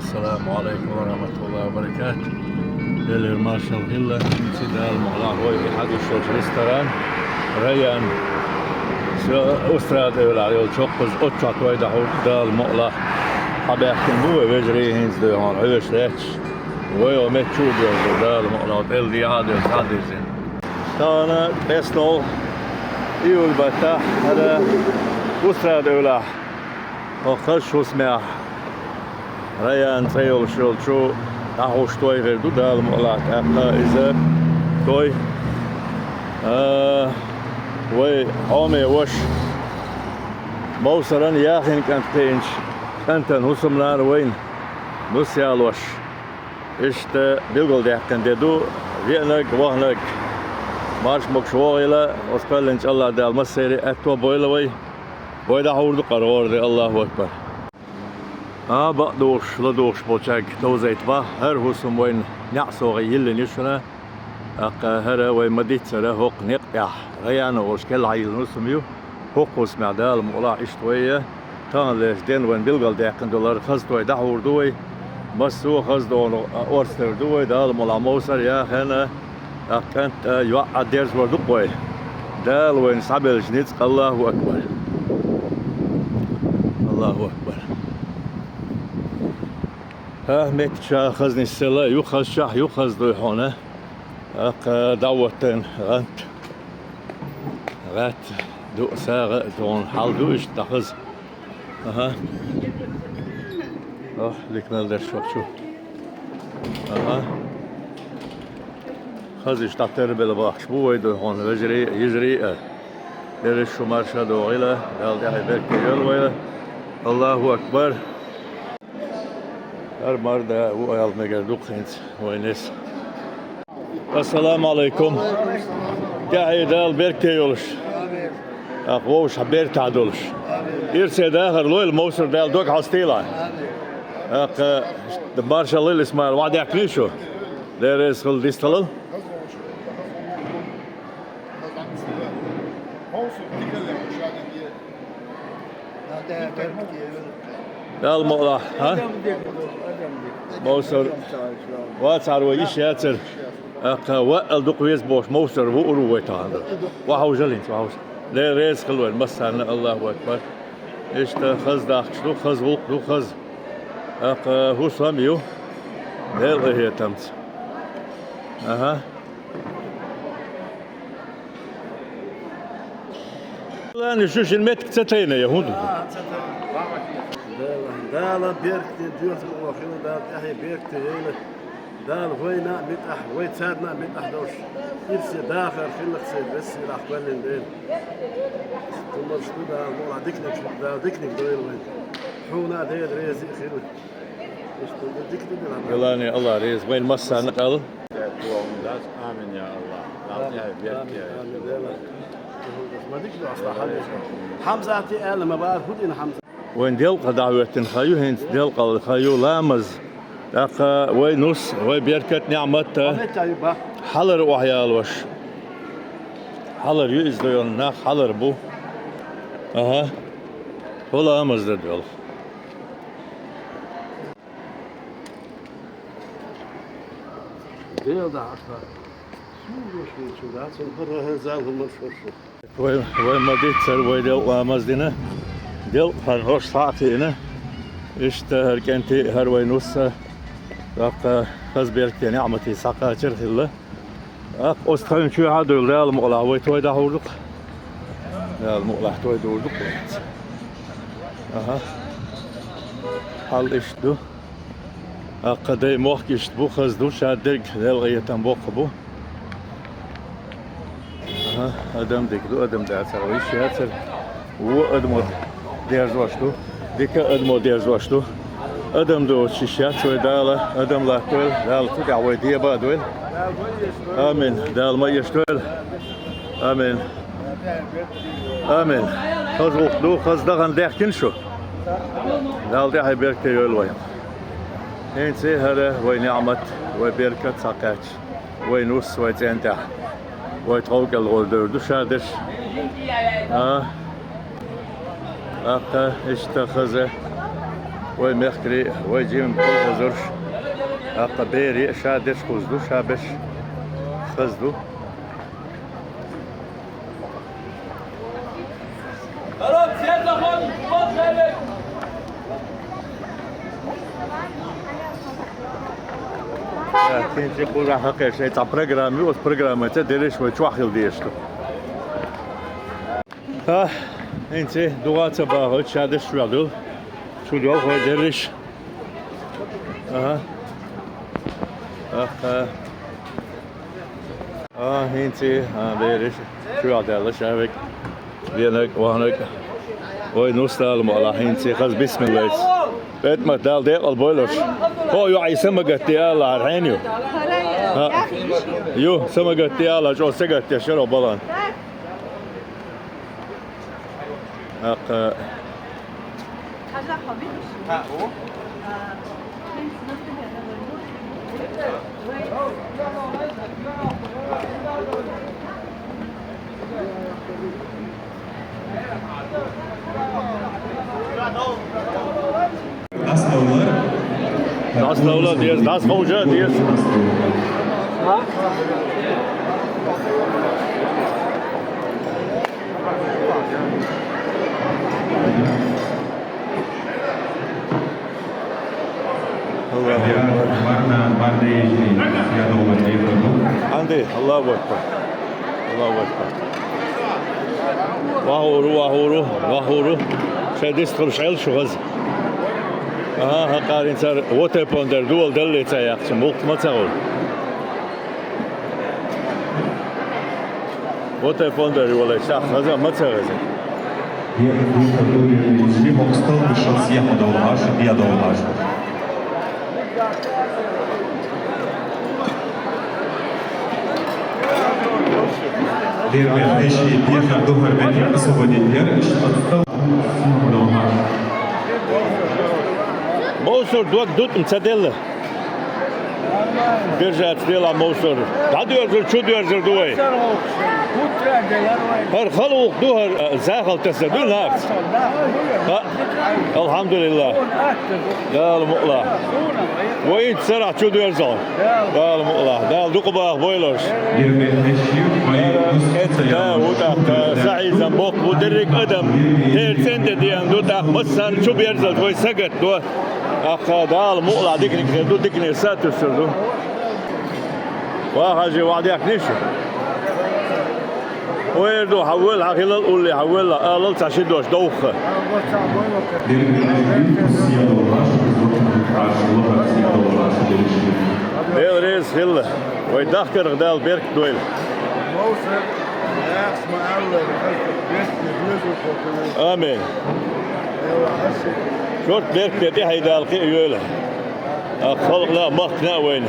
السلام عليكم ورحمة الله وبركاته. Eller Marshall Hilla, Tidal Mola i Hadushoch restaurang. Ryan Austrad öyle yol çok kız otçat vayda Dal Mola. Haberken bu vecri hins de han ösleç. Ve o meçhul diyor Dal Mola el diade sadizin. Tana bestol İyul bata hada Austrad öyle. O kış usmea. Ryan Trail Show Ahoş toy verdu Dal Mola hatta ize toy ve hame wash موصرا ياخن كانت بينش انت نوسملار وين نوسيال wash اشت بيقول ده كان ددو فينك وهنك مارش مكشوغيلا وسقال ان شاء الله ده المسيري اتو بويلوي بويدا هورد قرار ده الله اكبر بقدوش لدوش بوشاك توزيت با هر هوسم وين نعسو غيل نشنا هر وين مديت سره هوق نقيا غيانا وشكل عيل نسميو هوقوس معدال مولا اشتويه تان ليش دين وين بيلقال داكن دولار خزتوي دحور دوي مسو خزدون اورستر دوي دال مولا موسر يا خنا كانت يوعد ديرز وردوي دال وين صعب جنيت الله اكبر الله اكبر مت شا خزني السلا يخز شح يخز دوي هنا دعوتن غات دو ساغ دون حال دوش تخز ليك مال در شو خزش تحتر بالباخش بو يدو هون يجري در شو مارشا دو غيلا دال دي حيبك يلوي الله اكبر هر مردا هو يال مگردوق خنت وينس السلام عليكم داعي دال بركة يولش أقوش حبير تعدلش إرسي داخل لوي الموسر دال دوك حستيلا دبارش الليل اسماعيل وعد يأكليشو ديريس خل ديستلل دال مقلا ها موسر واتسار ويش ياتر وقل دقويز بوش موسر وقرو ويتاندر وحاو جلين وحاو لا ريز خلوين مسانا الله أكبر إشتا خز داخشلو خز وقلو خز هو ساميو ديل هي تمت لا نشوش المتك تتين يا هود دال بيركتي ديوت وخيل دال احي بيركتي هيله دال وينا متح ويتسادنا متح دوش يرسي داخل خلق سيد بس الاخوان الليل ثم شنو دال مو ديكنك دال ديكنك دويل وين حونا ديل ريزي خيل اشتو ديكنك دال يلاني الله ريز وين مسا نقل آمين يا الله نعطيها بيركتي ما ديك اصلا حمزه ما بعرف هدين حمزه وين ديلقا دعوة خيو هنت ديلقا خيو لامز لقى وين نص وين بيركت نعمت حلر وحيال وش حلر يزدون ناخ حلر بو هو لامز ده ديل ديل ده عشرة شو ده سنفرها زالهم الفرشة وين ما ديت سر وين ديل لامز دينا ديل هنوش ساعتي هنا اشتهر كنتي هروي نص لقى خز بيركتي نعمتي ساقا شرخيلا أستخدم شو هذا الريال مقلع ويتوي ده هوردق ريال مقلع توي دوردق حال اشتو قدي موخ اشتبو خز دو شادق ريال غيتن بوقبو ادم ديكدو ادم داتر ويش ياتر وادمو ديرز واشتو ديكا ادمو ديرز واشتو ادم دو شيشات شوي داله ادم لا تول دال تقع ويديه بادويل امين دال ما يشتول امين امين خذ وقدو خذ دغن داخن شو دال دي هاي بيركتي يول وين انسي هذا وين نعمت وبركه ساقات وين نص وين تاع ويتروق الغولدر دو شادش أقا اشتخذ ومخكري وجيم كل غزرش أقبيري شادش خزدو شابش خزدو كنت يقول راح حقيقة شيء تاع برنامج والبرنامج تاع ديريش وتوحل ديشتو انت دوغات باغوت شادش شوادو شو دو هو ديريش انت ديريش شو عدالة شابك بينك وهنك وي نوستال مالا انت خذ بسم الله بيت ما دال ديق البولوش هو يعي سمقت يالا عرحينيو يو سمقت يالا جو سقت يا شرو بلان Das Lola, das Roger, dies. عندي الله أكبر الله أكبر وهورو شاديست خرشعيل شو غز قارين صار ووتر بوندر دول دلي تاعك ملك ما تقول ووتر بوندر ولا شاخ هذا ما تقول Mokstol wyszedł z jemu do ulaży, ja do ulaży. Первый, если первый договор будет освободить первый, что отстал до ulaży. موسور دوك دوت متدلة برجع تدلع موسور بعد يرزل شو يرزل دوي هر خلوق دوهر زاخل تسدل هاك الحمد لله لا المقلع وين تسرع شو يرزل لا المقلع لا دوق باغ بويلرز سعي زنبوق ودرك ادم تير سند ديان دوتاخ مسر شو بيرزل دوي سقط دو دال مقلع ديكني كردو ديكني ساتو سردو واخاجي وعديك نيشو ويردو حولها خلال قولي حولها قالل تشدوش دوخة ديل ريز خلة ويدخكر غدال بيرك دويل آمين شورت بيرك تيتي هيدا القيء يولا خلق لا مخنا وين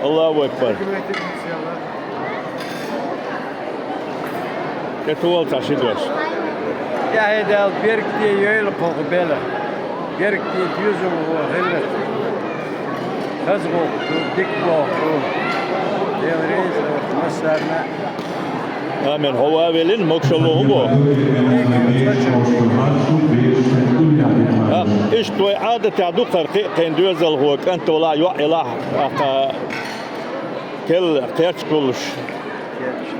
الله أكبر كتوال تشدوش يا هيدا البيرك دي يولا فوق بيلا بيرك دي ديوزو وغلة خزغو ديكبو ديل ريز ومسارنا آمين هو أولين مكشلو هو إيش توي عادة تعدو قرقي قين دوزل هو كنت ولا يوعي له كل قيرش كلش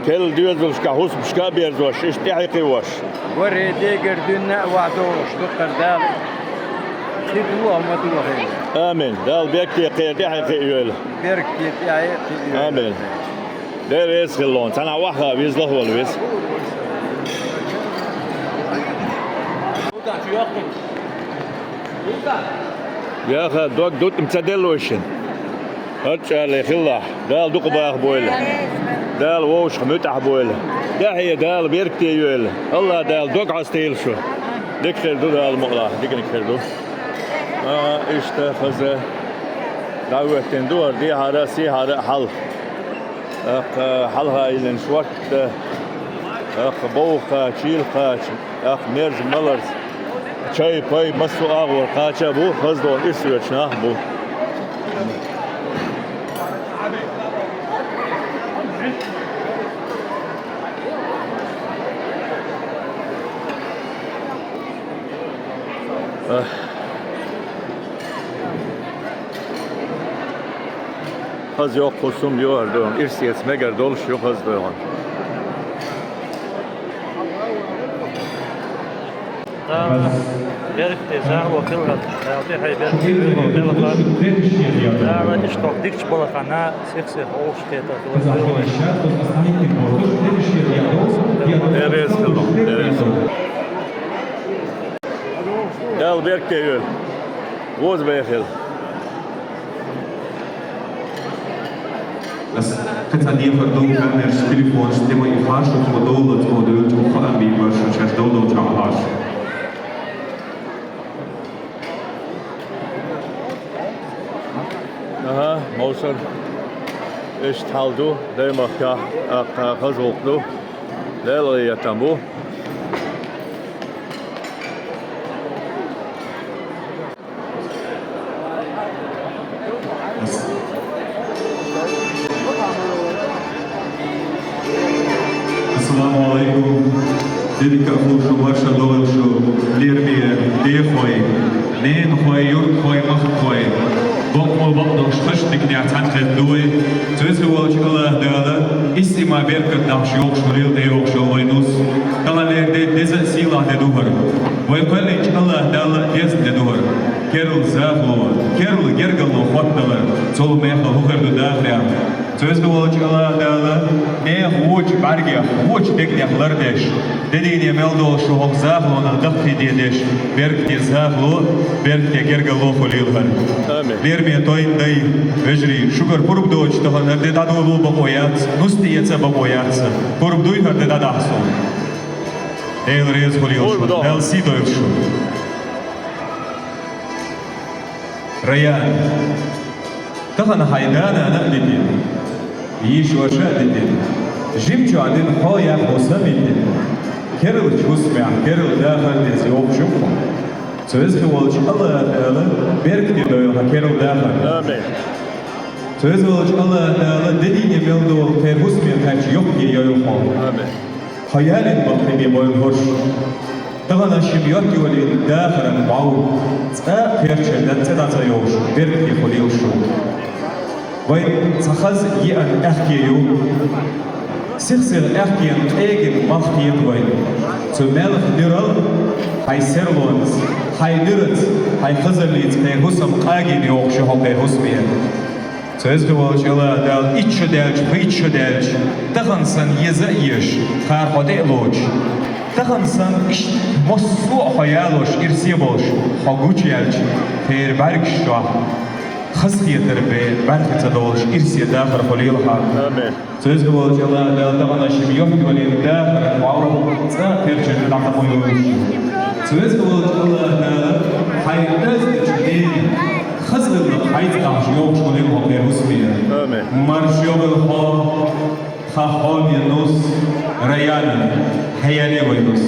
كل دوزل شكاهوس بشكا بيرزوش إيش تحقي وش وري ديجر دنا وعدوش دقر دال تدوه ما دوه آمين دال بيكتي قير تحقي يول بيركتي تحقي آمين ده ريس خلون أنا واحد بيزله هو الويس يا أخي دوك دوت متدلوشين هرش على خلا دال دوق باخ بويله دال ووش متح بويله ده هي دال بيركتي يول الله دال دوق عستيل شو ديك خير دو دال مقلا ديك خير دو إيش خزة دعوة تندور دي هراسي هر حل حلها إلى نشوت بوخا تشيلخا ميرز ملرز شاي باي مسو أغور قاچا بو خزدون إسويتش ناخبو Az yok kusum yok diyorum. İrsiyet meger doluş yok az diyorum. Berkte zah wakilga taati hay berkte wakilga dara ishtoq dikch bolaqana seksi hoş keta Neresi kıldım? Neresi? Gel berkte yol. Voz beyhil. Das Katzanie verdom kan er telefon stemma i hash och modolet och det ut och kan vi bara så download av hash. Aha, موصل ايش تحاولوا دايما كخزوقلو لا يتمو Assalamu alaikum. Dedik aku şu varsa doğru şu lirbiye diye koy. Neyin koy, yurt koy, mah koy. Bakma bakma şaştık ne atan kedduy. Sözü olç Allah dağla. İstima berkat dağış yok şu lil de yok şu oynus. Kalanerde deze silah de duvar. Ve kalleç Allah dağla dez de duvar. Kerul zaflo, kerul gergalno fatdalar. Sol mehla hukardu dağla. Sözü olç Allah dağla. Ne hoç barge, hoç dekne hlardeş. Dediğine meldo şu hok zaflona daqti diyedeş. Berkte zaflo, berkte gergalo hulilhar. Amin. Лермия той дай вежри шугар пурб доч то нерде даду лу бабояц нустиеца бабояца пурб дуй нерде дадасо эл рез холиош эл сидоевшу раян тахана хайдана набдин يش وشاددين جيمجو عندن خويا خوسامدين كيرل جوسمع كيرل داخل ديزيوب شوفو Söz kıvılcı Allah Teala berkti doyul hakerul dağlar. Amin. Söz kıvılcı Allah Teala dediğine meldu ol terhus bir kaç yok ki yoyul hol. Amin. Hayalin bakımı boyun hoş. Tağana şimyot yolin dağıran bağu. Tsa perçelden tedata yoğuş. Berkti hol yoğuşu. Vay tsakaz yiyen ehkiyu. Sixsir ehkiyen egin mahkiyen vay. Tümelh liral hay serlons, hay nürüt, hay hızırlıyız perhusam qagin yok şu ho perhusmiye. Söz kıvılcı Allah dal içü delç, hıçü delç. Tağınsan yeze iş, karhode loç. Tağınsan iş mossu hayaloş, irsi boş. Haguç yelç, terberk şah. Hız yeter be, berkete dolş, irsi dağır holilha. Amin. Söz kıvılcı Allah dal tağına şimdi yok yolin dağır, mağruh, tsa perçeli dağda koyuş. Söz kıvılcı Allah Teala hayırlıdır değil. Hızlıdır hayırlıdır yok şunun hobi husmiye. Amin. Marş yolun ho, khahon yanus, rayani, hayali vaynus.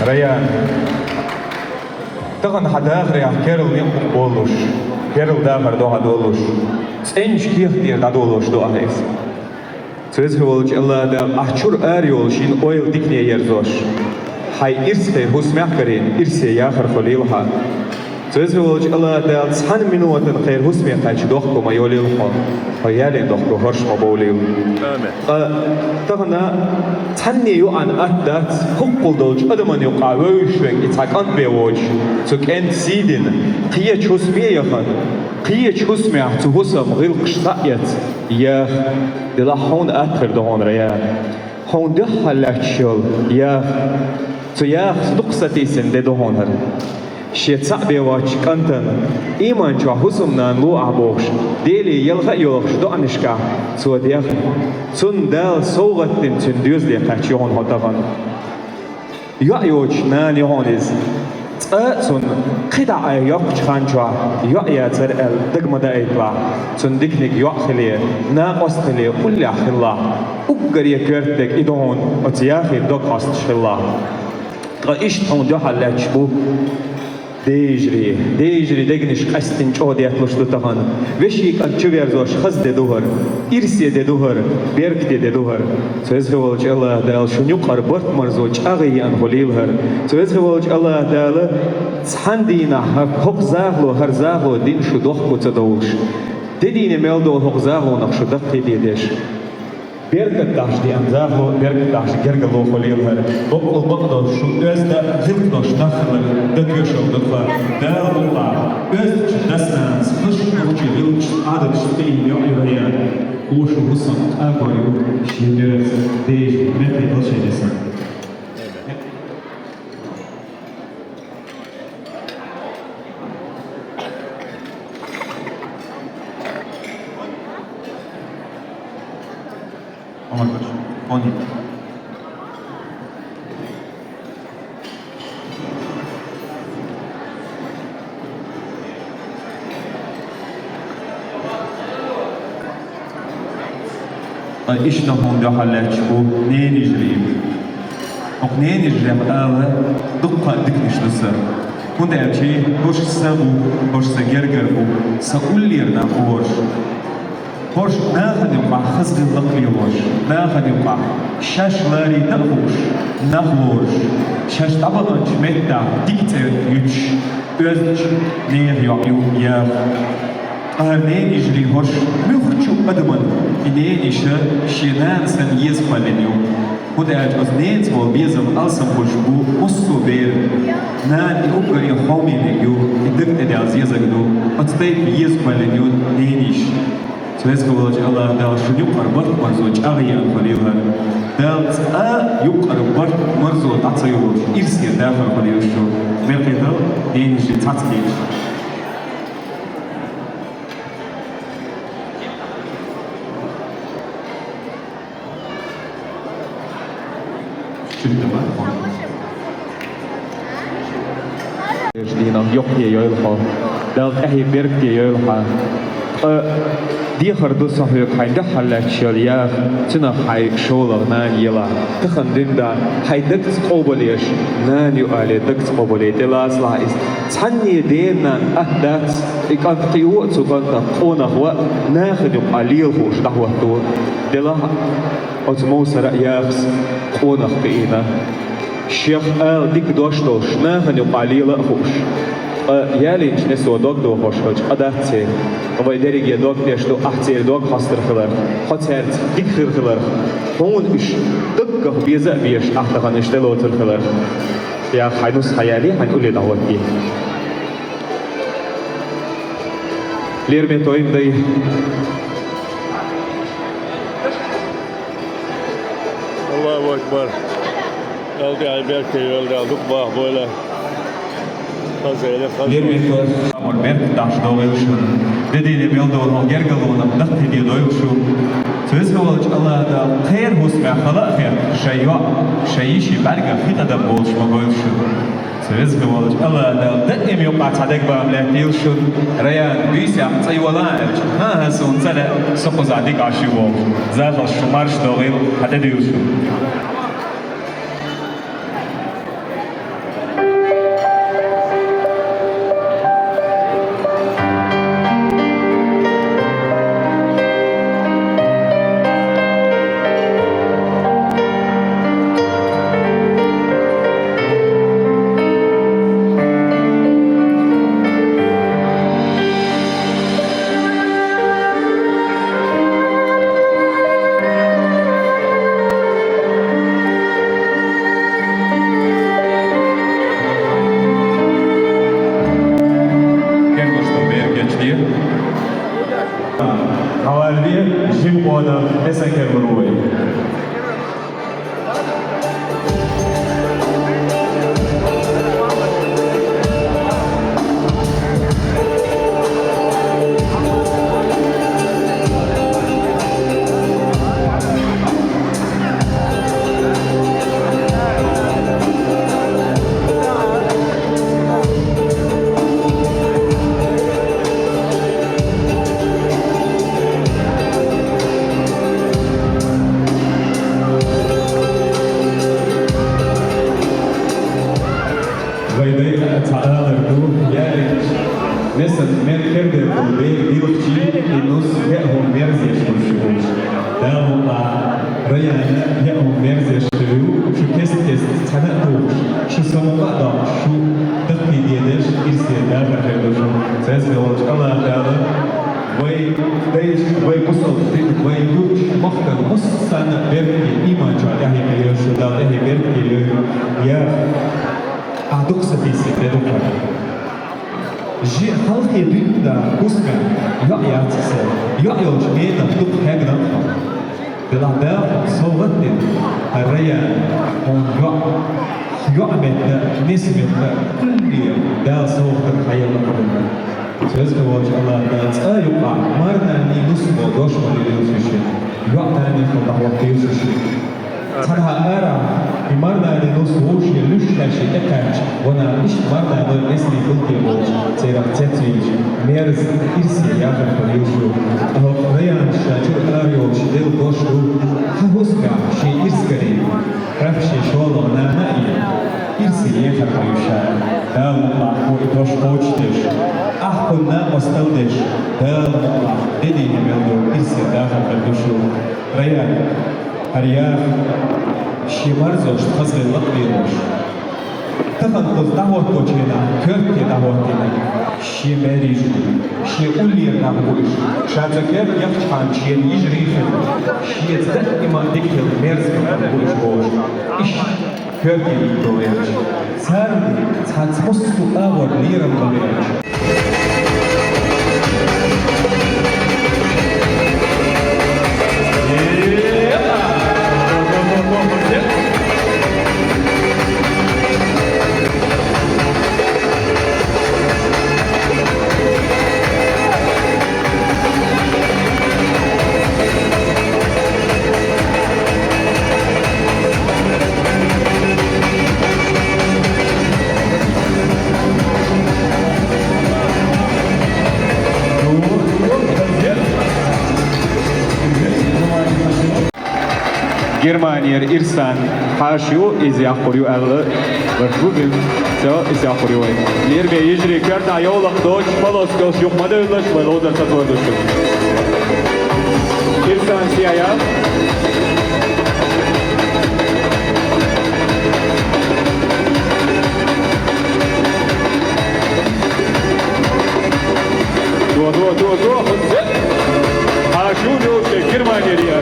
Raya, tağın hadağır ya keril yapıp oluş, keril dağır doğa doluş, senç kih diye da doluş doğa es. Söz hıvalıç Allah'da ahçur er yolşin oyl dikneye yerzoş. Hay irse husmehkari irse yahar kholilha. Söz hıvalıç Allah'da san minuatın khayr husmehkaç dohku mayolilha. Hayalin dohku horşma bowlil. Amin. Tağına tanne yu an atdat hukkul adamın yu qavuşvek itakan bevoç. Tük ent sidin qiye çusmiye yakın. Qiye çusmiye tu husam gil qıştayet. Ya dila hon atır doğan raya. Hon de halakşıl. Ya tu ya duqsatisin de doğan har. Şietsa bevoç kantan. İman çu husumnan lu aboş. Deli yalga yolx doanışka. Tu diyah. Tun dal soğattin tün düzle kaç yoğun hotagan. Ya yoç nan yoğuniz. Tun qida yok çıkança. Ya zer el dıgmada etla. Tun diknik yok khiliye. Na qostiliye ulla khilla. Uggariye körtek idon. Otiyahi dok hast khilla. Qaish ton jahallaç bu. Dejri degniş qastin çoğdiyatlaştı tağan. Veşik an çöverzoş xaz de duhar. İrsiye de duhar. Berk de duhar. Söz hıvalıç Allah dal şunu yuqar bort marzoç ağıyan holilhar. Söz hıvalıç Allah dal tsandina hok zağlo har zağlo din şu dohku tadavulş. Dedine meldo hok zağlo naqşı daqti dedeş. Berkat daş diyan zağlo berkat daş gergalo holilhar. Bokul bokdo şu özde zildoş naqlar döküşol dutlar. Dağlar öz dasnans hış uçu yılç adı çıtayın yo'yaya. Uşu husam ağoyu şiirler dej metri hilşedesin. Aman koç, 17. İşte honda hallaç bu ne necriyim. Ok ne necriyim ağla dukka diknişlisi. Honda elçi boşsa bu, boşsa gerger bu. Sa'ullirna boş. Hoş nâhad yuqa xızgınlık yoğuş. Nâhad yuqa şaşları nâhuş. Nâhuş. Şaş tabağınç metta dikte yüç. Özç neyh yo'yu ya. Ne icri hoş, mühçu adımın, ne işe şinan sen yezfaleniyor. Bu da az neyz bol bizim alsam hoş bu usu ver. Na ukari homine yo, idik de az yazagdo. Atay yezfaleniyor ne iş. Söz kavalaç Allah da şu yukarı bak marzoç ağayan falıyorlar. Da yukarı bak marzoç atıyor. İrsiye dağlar falıyor şu. Mevkida ne işi tatkiş. Dina yok diye yolha. Dal ehi berk diye yolha. Diye hardu sahıyor kayda hallaçyal ya. Tuna hay şolar nan yela. Tıkandında haydık qoboliyş. Nan yu ale dık qoboliy. Delas la is. Tanniye denan ahdat. İkaqtiyu tsuganta qona huwa. Nakhdu alil huş dahwatu. Delah Otmosara yağız qonaq qina. Şeyh al dik doştoş nahnu qalila huş. Yalin neso dogdo hoş hoş adatse. Ama derige dog deşto ahtel dog hastırxılar. Hotert dik xırxılar. Hon iş tıkkı biza biş ahtagan iştel oturxılar. Ya haynus hayali han ule davati. Lerme toyimday Allahu Ekber. Aldı Ayberk'e yolda aldık bah böyle. Kazayla kazayla. Lerme amor berk daş doğuşun. Dediğine beldoğun gergalığına nakti diye doyuşun. Söz havalıç Allah'da khayr husme khala khayr. Şeyişi berga fitada bolşma goyuşun. Söz havalıç Allah'da daim yok atadak bağımlı değilşun. Rayan büyüse sayıvalan. Ha son sana sokuzadik aşı bol. Zaten şu marş doğuyla hadi değilşun. حوالي جيب قونا اسكر بروي Nesat men kerde kolbe dilokçi inus yahum merziş konuşuyoruz. Dağla rayana yahum merziş diyor. Şu kes tanıtı. Şu sonunda da şu tıkli diyedir. İrsiye dağla kardeşim. Ses yolcu Allah dağla. Vay kusal vay güç mahkam mussana berki imanca yahi meyyosu dağla yahi berki ya aduk sapisi deduklar. جي خلقي بيبدا كوسكا يعيا تسال يعيا جميلة بدك هكذا بالعداء صوت الريا هون يعمل نسبة كل دا صوت الحياة القديمة سيزكى وجه الله دا يقع مرنا ني نسبة دوش مريد يوسفشي يعطاني فضح وقت يوسفشي تنها أرى بمرنا لنصوش يلوشتاش أكاج وانا إيش مرنا لنسلي فلتي بوش سيرا تتويج ميرز إرسي ياغر فليوشو أهو ريان شاجر أريوش ديل دوشو هوسكا شي إرسكري رفشي شولو نانائي إرسي ياغر فليوشا دال الله هو إدوش بوشتش أحقنا مستودش دال الله ديني نميلدو إرسي داغر فليوشو ريان أرياف شمارزوش خزر لقبيروش تخن قز دعوت كوچينا كرتي دعوتنا شماريش شي أولير نعبوش شاتكير يفتحان شي يجريخن شي دائما ديكتل ميرزك نعبوش بوش إيش كرتي ليدويرش ساردي تحمسو أور ليرم بويرش Germanier İrsan haşu izyaxuriu əlı vərbubim so izyaxuriu Lirbe yejri kert ayolaq doç palos gos yuxmada ulaş və lozar satvadoş İrsan siyaya Dua haşu doç Germanier ya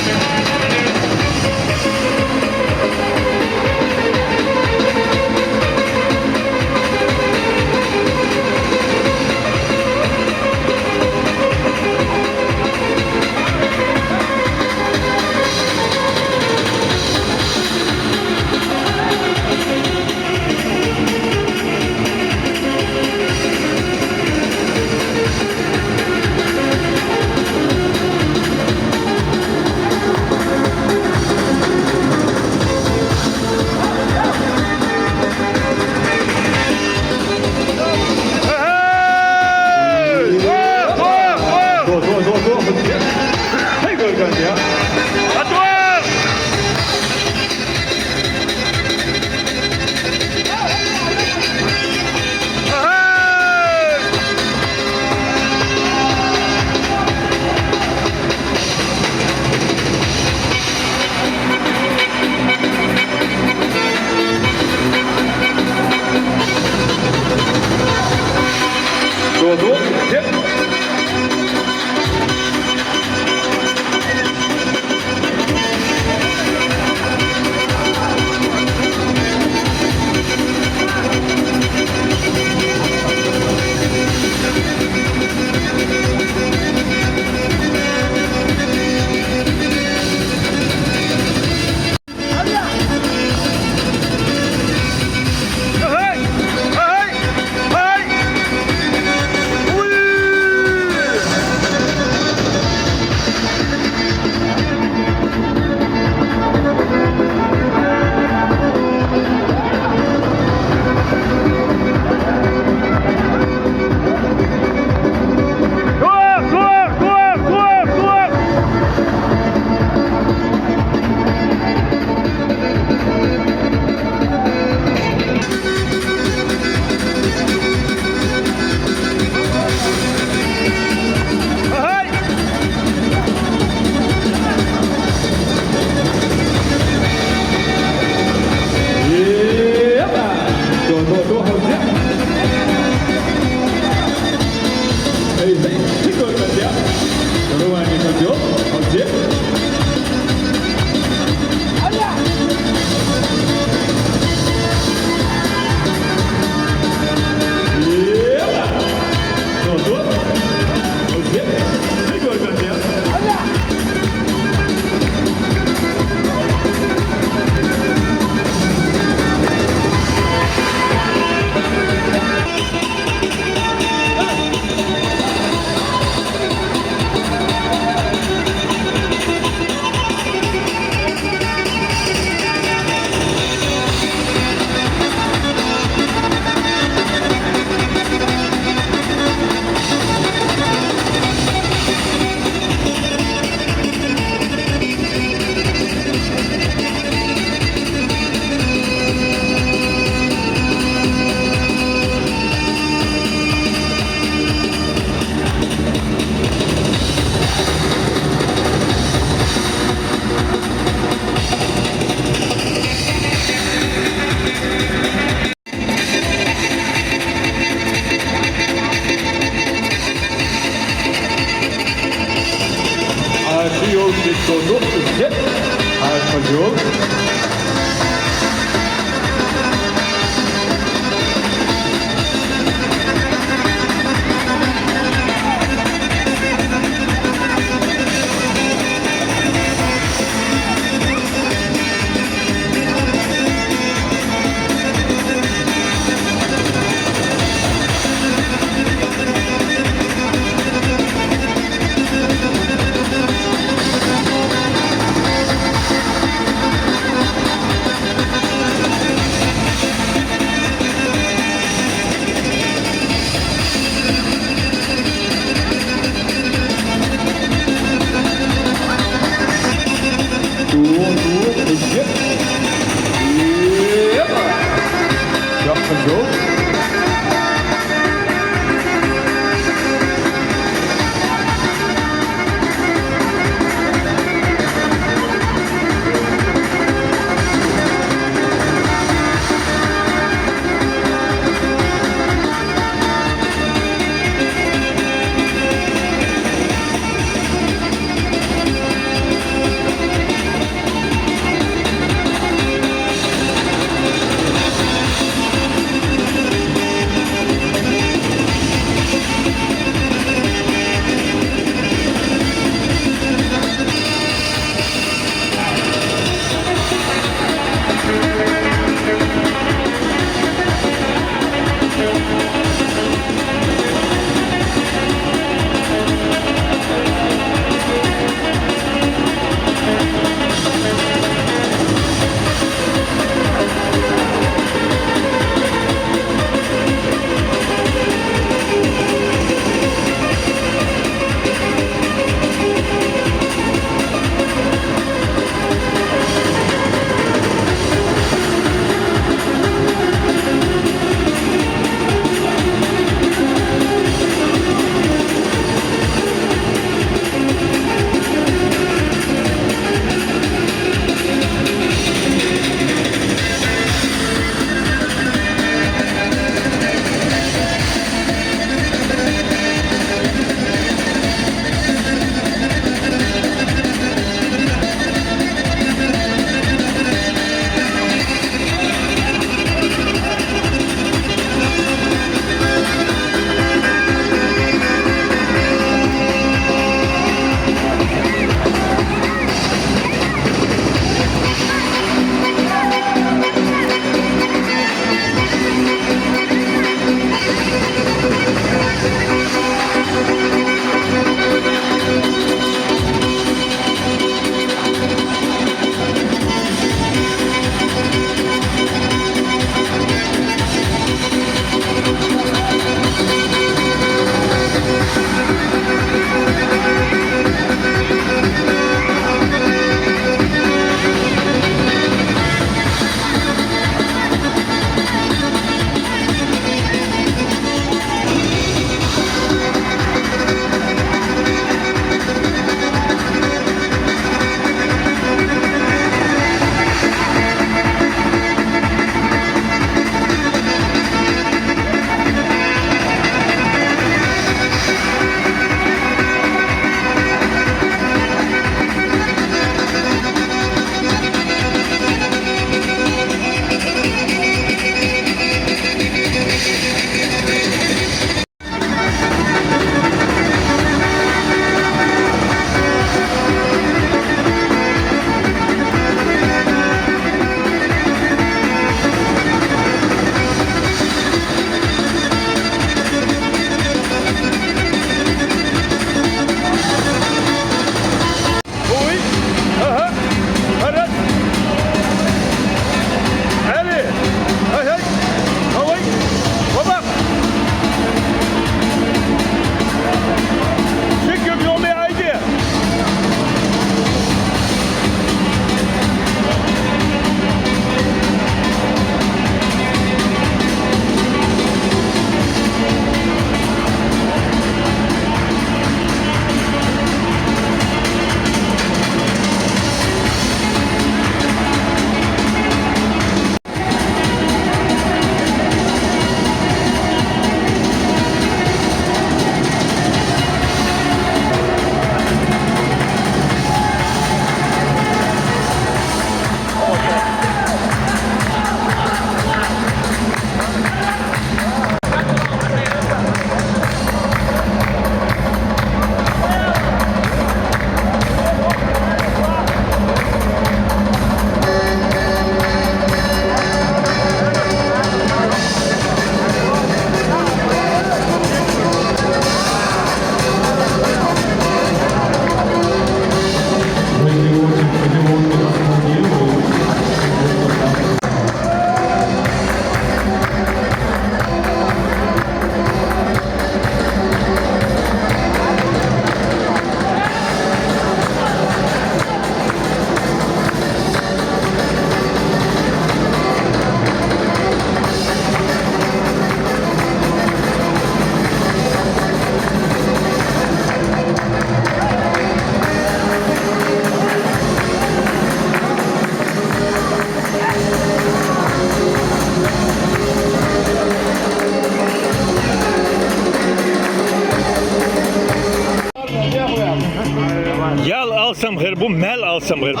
Yal alsam غير bu mel alsam غير bu.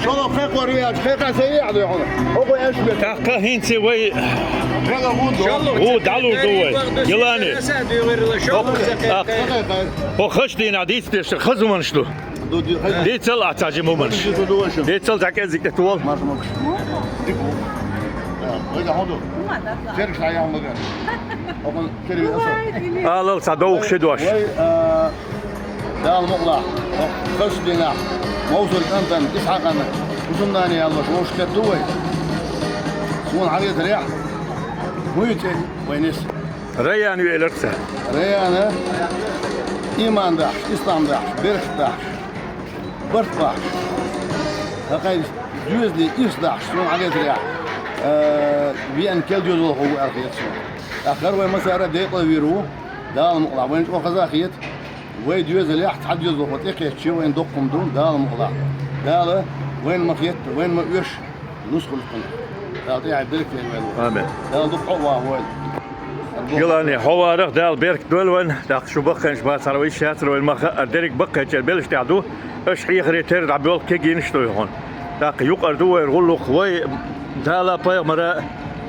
شلون خيق ورياج خيق سيء هذا يعونه هو ايش بك Takka hinse way خيق وندو o dalu doy. Yılani. O khaş din adis de khazman shlo. Detsel atacım o manş. Detsel takezlik de tuval. هذا هذا شرك سايا مكان أقول شرك أصل Alal sadok şedwaş. وي ده المقلع خش دينا موصل أنتن إسحاق أنا وصلنا يا الله شو مشكلة دوي سون عليه ريح ميتين وينس Rayan üyelerse. ريانة إيمان داش إسلام داش برش داش برش داش هقيل جوزلي إيش داش سون عليه ريح بيان كل جزء هو أخيت سون آخر وين مسار دقيقة ويرو ده المقلع وين شو خزاخيت وين جوز اللي حد جزء هو تيجي شيء وين دقهم دون ده المقلع ده وين ما فيت وين ما يش نسخ القناة ده طيع الدرك وين Amen. ده دقوا وين Yılani havarık dal berk dölwen dak şu bakın şu basarı şatır ve ma derek bakın çel beliş تعدو اش حيخري ترد عبيول كيجينش تويهون dak yukarıda ve rulluk ve dala paymara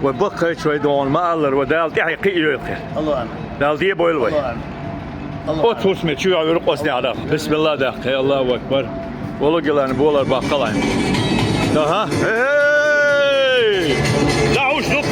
ve bakın şöyle don mağlar ve dal tihi qiyo الله أعلم dal diye boyul ve الله أعلم الله o tusme şu yürük osni adam bismillah dak Allahu ekber Valla gelen bolar bakkalayım daha hey davuş dur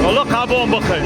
Allah kabon bakın.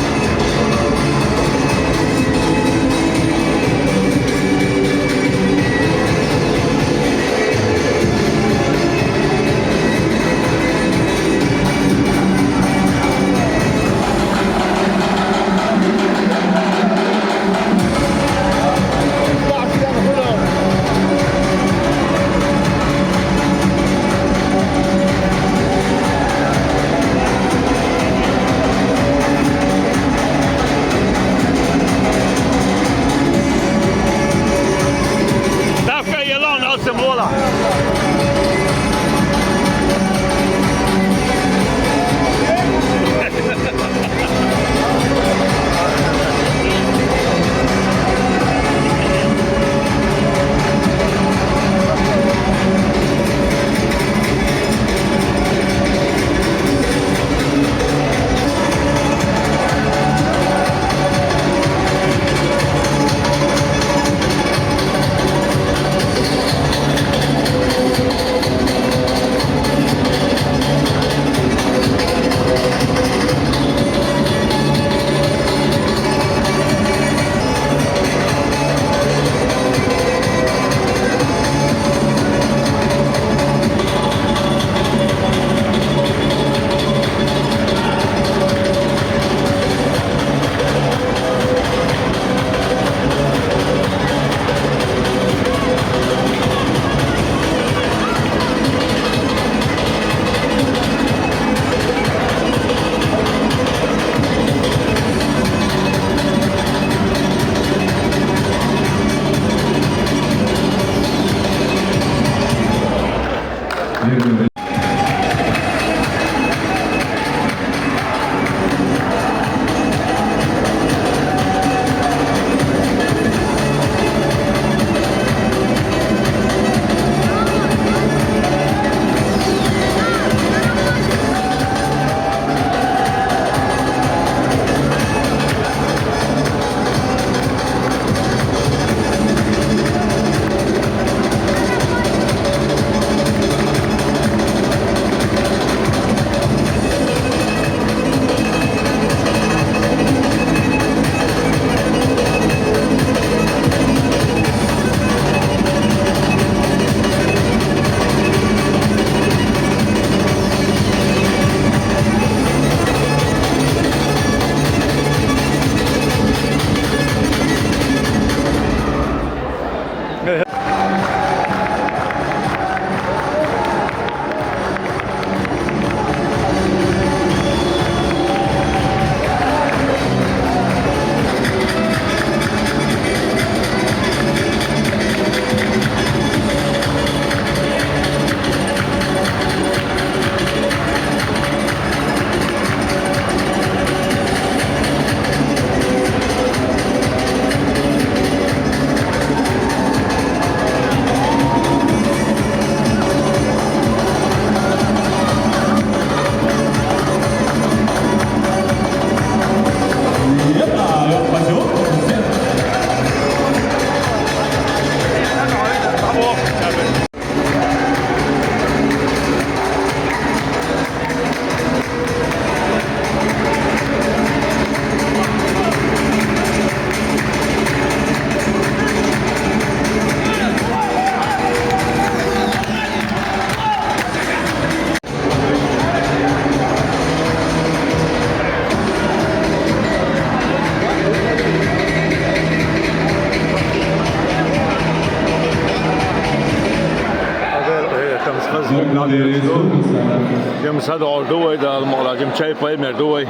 جم صدع دوي ده المقلا جم شاي باي مردوي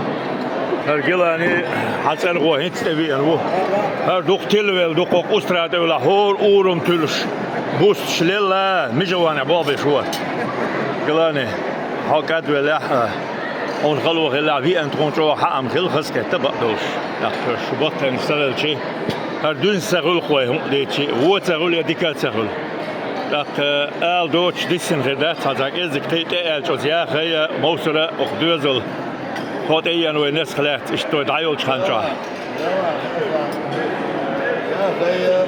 هرجلاني حسن هو هيك تبي أنا هر دوق تلويل دوق أسرة ولا هور أورم تلش بوست شللا مجوانا بابي شو قلاني حكت ولا اون خلو خلا في ان ترونتو حام خل خسك تبقدوش اخر شبط نستل شيء هر دون سغل خوي هم ديتشي هو سغل يديك سغل داك ال دوتش ديسن غدات هذاك ازك تيت ال جوز يا خي موسره اخدوزل هات ايان وينس خلات اشتو دايول خانجا يا خي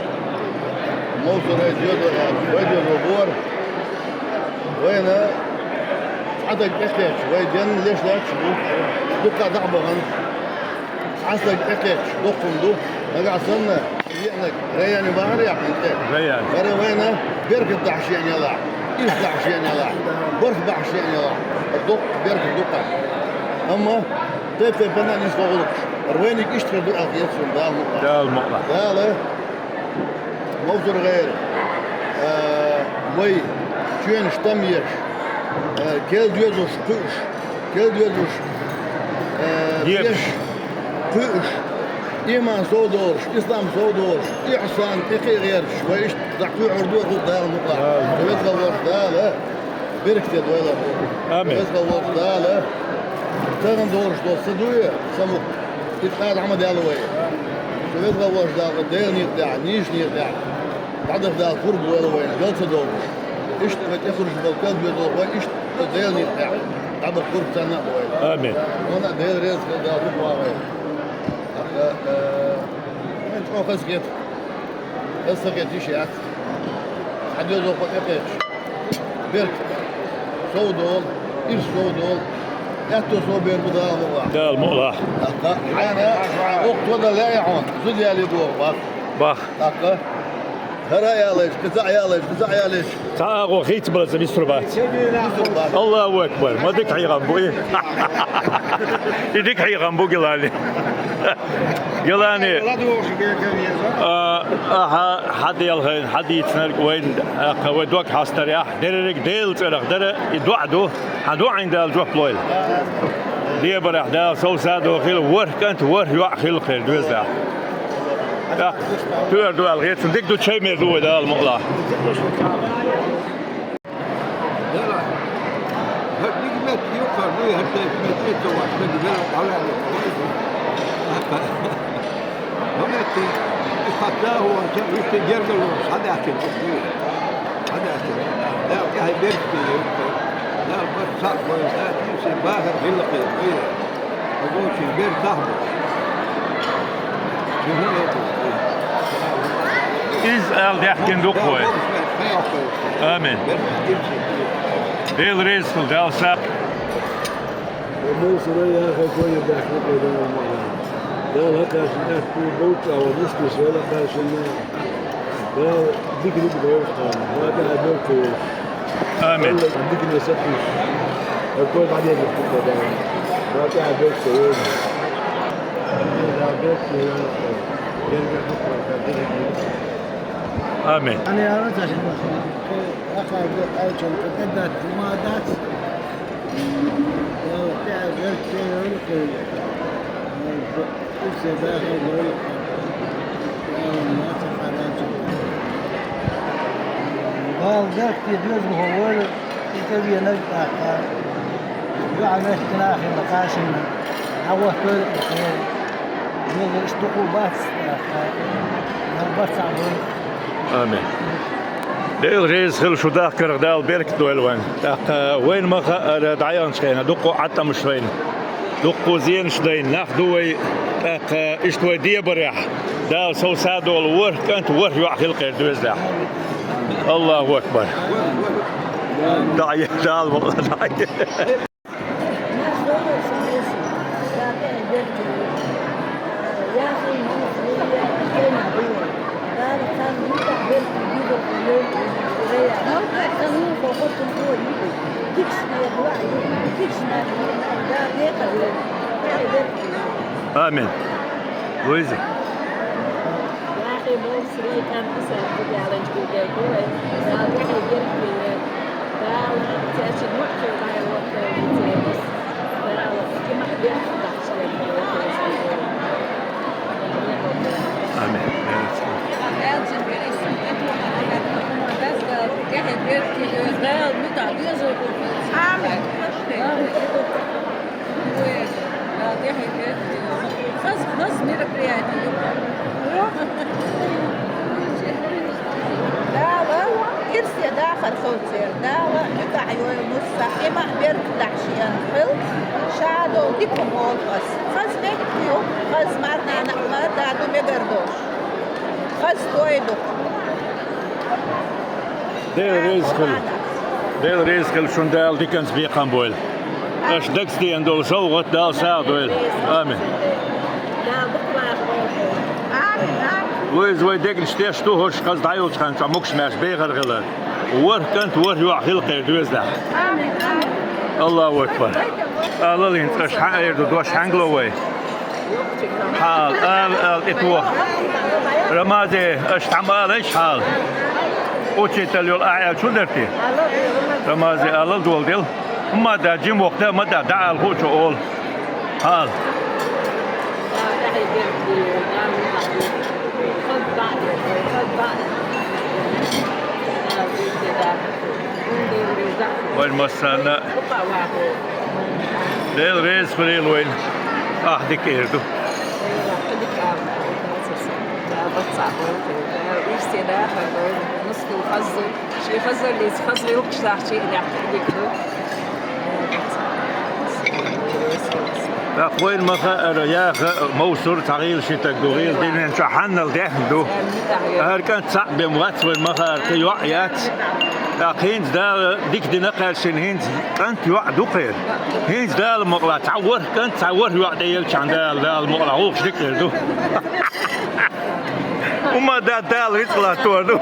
موسره جودو ويدو الربور وين عندك إكليش ويدين ليش لا تشوف دقة ضعبة غن عندك إكليش دقهم دق نقع صنّا يعنك رياني بحر يا أخي ريان بري وينه بيركب دعشين يلا إيش دعشين يلا برف دعشين يلا الدق بيركب دقة أما تيب بنا نسوغلك روينك إيش تفضل أخيات سن ده المقطع ده له موضوع غير مي شوين شتميش كل ديوزوش قوش كل ديوزوش يبش قوش إيمان صودورش إسلام صودورش إحسان إخي غيرش وإيش دعكو عردوه خود دار مقطع بيت غوش دالة بركتي دويلة آمين بيت غوش دالة تغن دورش دو صدوية سموك تتقاد عمد يالوية بيت غوش دالة ديل نيقدع نيش نيقدع تعدف دال قرب ويلوية جلسة دورش إيش تخرج بالكاد بيدور وإيش ديل نيقدع تعدف قرب سنة ويلوية آمين وانا ديل ريس دال قرب ويلوية انت او خسكت خسكت يشيات حد يزوق اكيتش بيرك صودول ايش صودول ياتو صوبير بدا مقطع ده المقطع انا وقت ولا لا يعون زد يا لي بوق باخ باخ هرا يا ليش قزع يا ليش قزع يا ليش تعاقوا خيت بلز بيستربات الله اكبر ما ديك حيغم بو ايه يديك حيغم بو قلاني قلاني حد يلهين حد يتنرق وين ودوك حاستريح دريك ديل ترخ در يدوعدو حدو عند الجوح بلويل دي برح دا سو سادو خيل ور كانت ور يوع خيل خير دوزا تور دوال غير تندك دو شيء ميردو دا المقلا هبنيك يوقع لي هبنيك واحد من على هناك حتى هو يتجرد هذا أكل هذا أكل لا هاي بيرتي لا بس صار لا تمشي باهر هلقي أقول شيء بير تهبط إز أل يحكي دوكوي آمين ديل ريز في دال ساب موسى يا أخي كوي داخل قال هكا عشان أحكي بوك أو نسكس ولا عشان قال ديك اللي بدوش هذا هدوك آمين ديك اللي سكش الكل بعدين يحكي ده هذا هدوك آمين أنا أردت عشان أخذ أرجو قدرت المادات تعب يركي إيش داخل ما تخرج قال ذاك يجوز هو يتبي نقطع يعمل تناخي مقاسم عوه كل يجوز اشتقوا بس بس عبون آمين ديل ريز خل شو داخل دال بيرك دويل وين ما دعيان شخينا دقوا حتى مش وين دقوا زين شدين ناخدوي اشتوي دي بريح دال سو سادو الور كانت ور يوع خلق دوز ده الله اكبر دعي دال والله دعي آمين ويزي أخي مصري كان يسافر على جوجل قال يحيى قال تاشي نوحي آمين. Irse dagen goedzeer, dalen, nu kan je moest immer weer dagje veel. Shadow die komol was. Gas weg je, gas maar maar daar doe je er dus. Gas doe je toch. Deel reisgel schon deel dikens bij gaan boel. Als dikst die en dol zo wat deel zou doen. Amen. وي ديك شتي شتو هوش قص دايو تخان تموكش ماش بيغر غلا ور كنت ور يو حلقه دوزدا الله اكبر الله لين تش حاير دوش هانغلو وي حال اتو رمادي اش تعمل ايش حال اوتشي تليو الاعيا شو درتي رمادي الله دول ديل ما دا جيم وقتها ما دا دع الخوش اول حال وين مسانا ديل ريز فريل وين دي كيردو لا وين ما يا موسور تغيير شي تقدير دين نشحن الدهدو هر كانت صعب موات وين ما كي وعيات هينز دا ديك دي نقل شن هينز كانت يوعدو قير هينز دا المقلع تعور كانت تعور يوعد يلش عند دا المقلع هوش ديكردو وما دا ريتلا توردو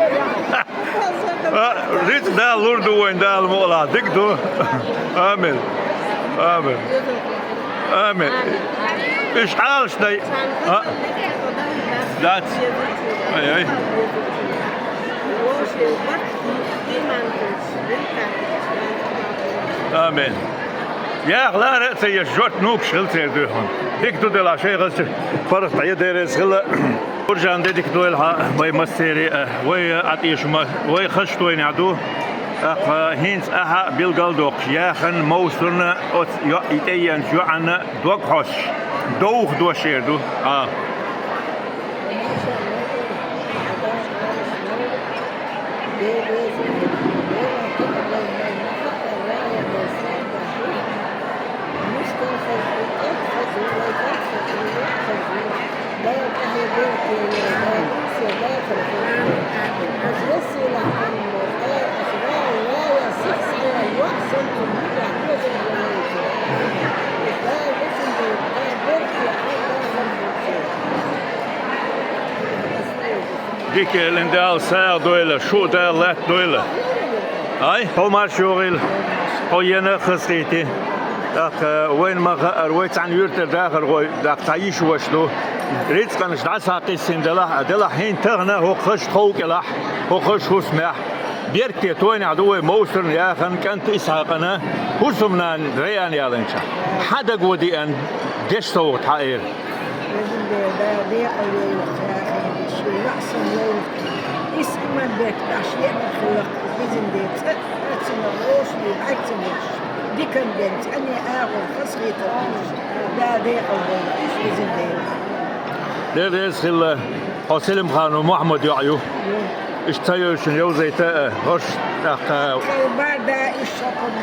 ريت دا لوردو وين دا المقلع ديكدو آمين آمين آمين إيش حالش داي دات أي آمين يا غلا رأسي يشجوت نوك شغلت يدوهم ديك دو دل عشي غلت فرق طيب ديريس غلا ورجان ديك دو الها وي مستيري وي عطيش ما وي خشت وين عدو هينز أها بالقلدوق ياخن موسرنا أو يتيان شو عنا دوق حش دوخ دو شيردو ديك الاندال ساعة دويلة شو دال لات دويلة اي هو مار شغل هو ينا خسريتي وين ما رويت عن يورتر داخل غوي داك تعيش واشلو ريت كان شدعس قيسين دلا حين تغنى هو خش خوك لح هو خش هو سمح بيركي توين عدوي موسر يا خن كانت اسحاقنا هو سمنا ريان يا لنشا حدا قودي ان ديش صوت حائر اسمع بك أشياء مخلق بإذن الله تسمع روش بيبعتنيش دي كان بنت أنا آخر خسري تروش دا دي أول إيش بإذن الله ده يسخل حسلم خان ومحمد يعيو اشتايو شن يوزي تا هش بعد إيش شكل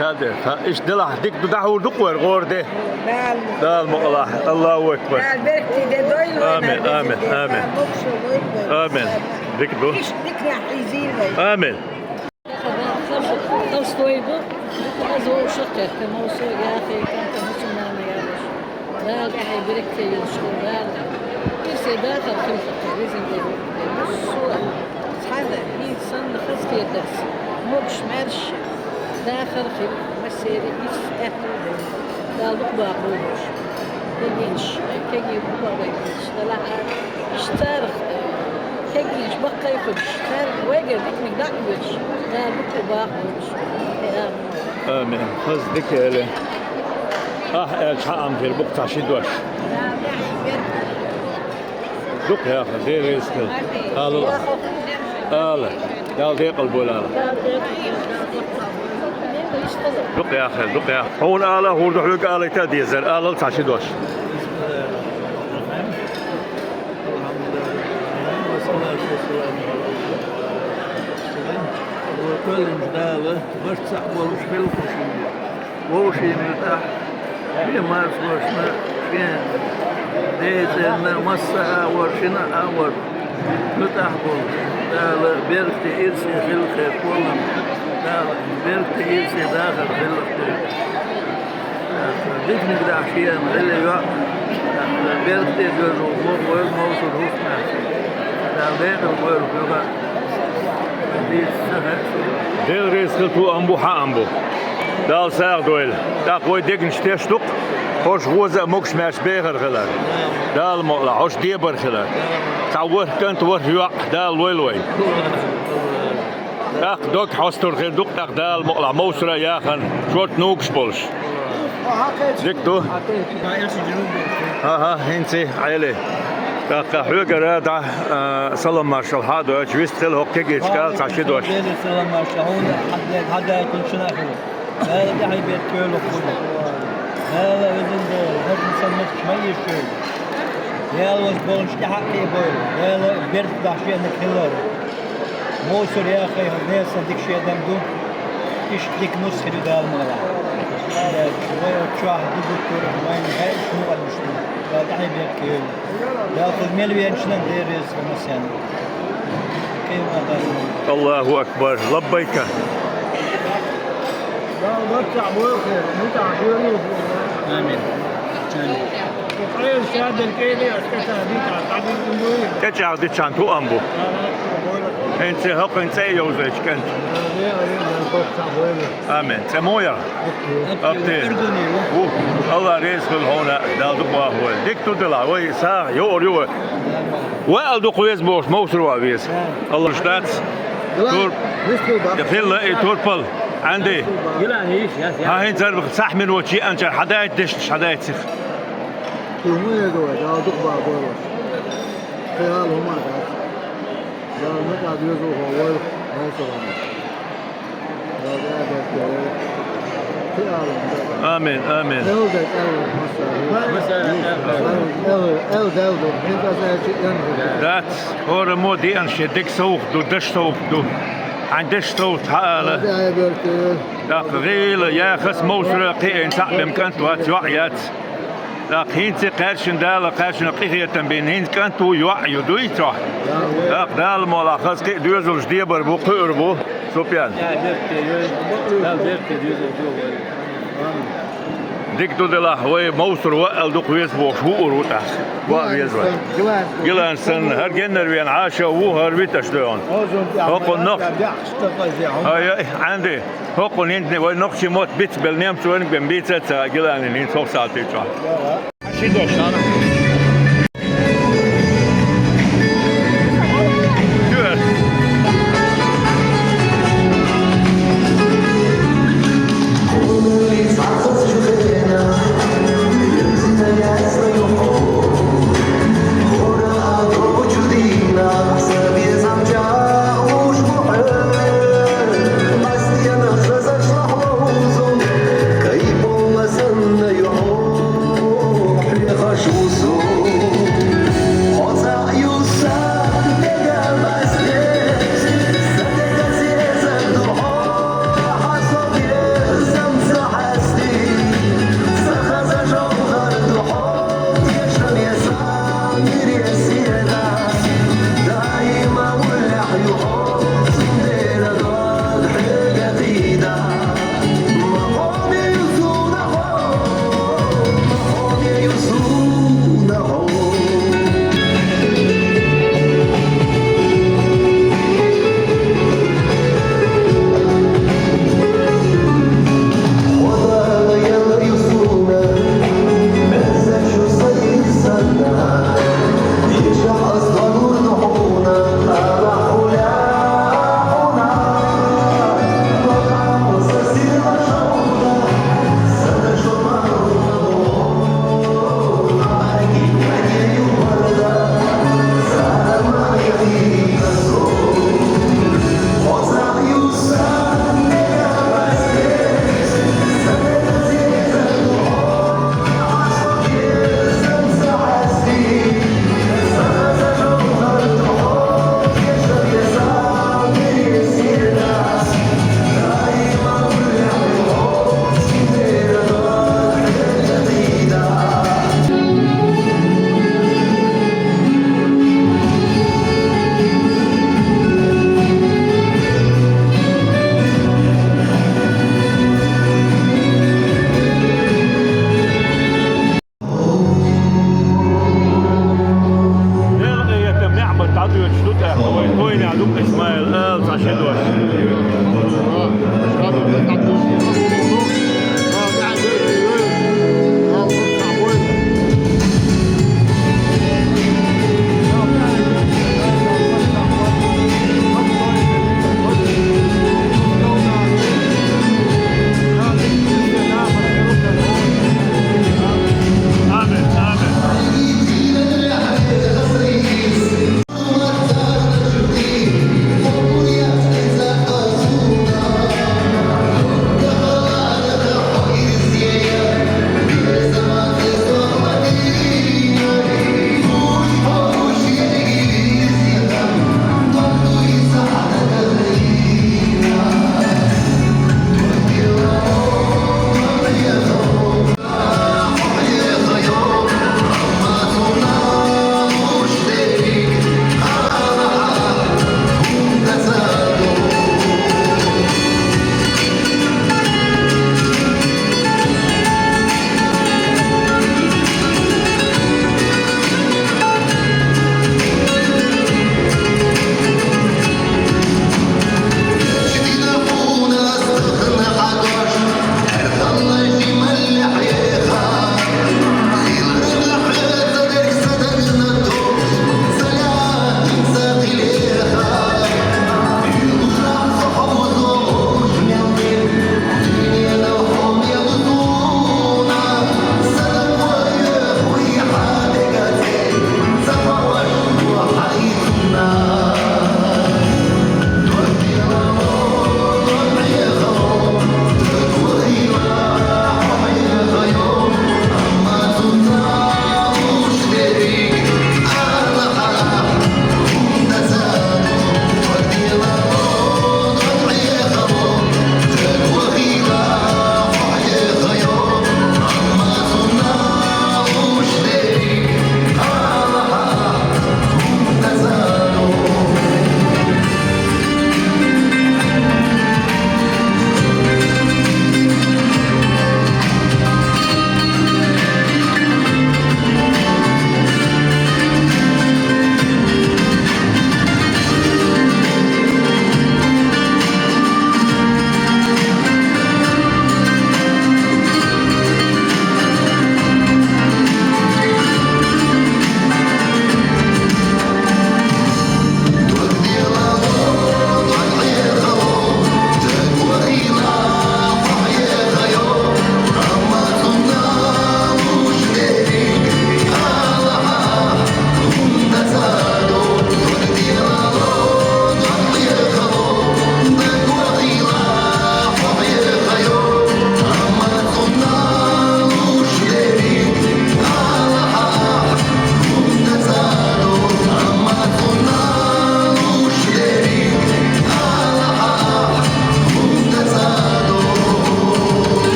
خادر إيش دلح ديك دعو دقور غور ده دال مقلع الله أكبر آمين آمين آمين آمين ديك دو آمين Толстойбу, азо шакка, камосо яхи, канта мусульман яш. Дал яхи بركتي يشكران. يسدا خلف التلفزيون ده. الصورة. هذا هي صن خصك يدرس. موش مرش داخل في مسيري يستحق. دال بقى قروش. دلينش كي يبقى بيش. دلها اشترخ تجيش بقى يخش صار واجر بيتك داكوش لا بكو باخوش آمين قصدك إلي الحقم في البقطع شدوش دوك يا أخي دير يسكل آلا يا ديق البولالا دوك يا أخي دوك يا أخي هون آلا هو دحلوك آلا تاديزر آلا لتع شدوش وكل مدالة برتاح وش في الخشية وش يمتاح في ما سوشنا في ديتنا مسا ورشنا أور متاح بول دال بيرتي إرسي في الخير كلهم دال بيرتي إرسي داخل في الخير ديك نقدر أحيان اللي يوم بيرتي جزء وين موصل هوس نفسه دال ديك الغير كلها ديل ريسكل تو أمبو حامبو دال ساق دويل دا قوي ديك نشتشتق خوش غوزة موكش ماش بيغر خلال دال مقلا خوش ديبر خلال تعور كنت ورهيوع دال ويل ويل داق دوك حوستر غير دوك داق دال مقلا موسرة ياخن شورت نوكش بولش ديك دو ها هنسي عيلي داق حوغة رادع سلام مارشال هادو جويست خيل هوك تيجي تشكال تعشيدوش سلام مارشال هون هذا كل شنا خير هذا دحي بيت كيلو كله هذا وزن دول هذا مسمى شمية شوي هذا وز بولش تحقي بول هذا بيرت دحشي انك هلار موسر يا اخي هذا صدق شيء دمدو ايش ديك نص خير ده المغلا هذا شوية تشوح دكتور وين هاي شنو المشكلة هذا دحي بيت كيلو ياخذ مليون شنو ندير رزق مثلا كيف الله أكبر لبيك برجع بوخر متع شيرو آمين آمين وقيل شاد الكيلي أسكتها بيتع تعدين كندوية كتشع دي شانتو أمبو انت هق انت يوزيش كنت آمين سمويا أبتي الله رزق هنا دال دقوا هو ديك تدلع وي ساعة يور وقال دقوا يزبوش موسروا بيس الله شتات تور يفيل توربل عندي ها هين زرب صح من وجهي أنت حدايت دش حدايت سخ يومية دوا دال دقوا بوش خيال هما دال متى بيزو هو موسروا آمين آمين ذات هو مودي أنشي ديك سوق دو دش سوق دو عندش سوق حالة دقيل يا خس موسر قي إنسان بمكانت وات وعيات لكن تقارشن دال قارشن قية تنبين هين كانتو يوعي دويتوا دال ملاخص قي دوزل جديبر بو قربو سوبيان ديك دو دلا هو موسر وقل دو قويس بو شهور وتا وابيزوا جلان سن هر جنر وين عاشا و هر بيتشلون هوكو نق اي عندي هوكو نين وين نقشي موت بيت بالنيم سوين بن بيتتا جلان نين سوق ساعتي تشا شيدوش انا Кайболасın da yok, bir kaş olsun.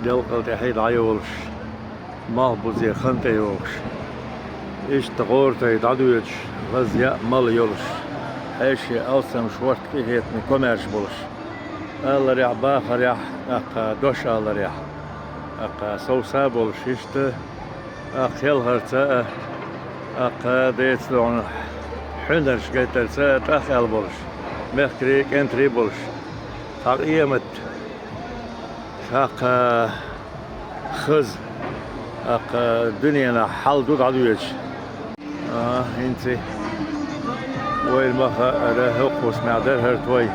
دلقل تحيد عيولش مهبوزي خنتي يولش إيش تغورتي دعدويتش غزياء مال يولش هاشي أوسم شورت كيهيت من كوميرش بولش الله ريح باخر ريح أق دوش الله ريح أق سوسا بولش إشت أق يلهرتا أق ديتلون حنرش قيتلتا تأخل بولش مخكري كنتري بولش تقيمت أق خز أق دنيانا حال دود عدويتش انتي وين ما رهقوس مع در هرتوي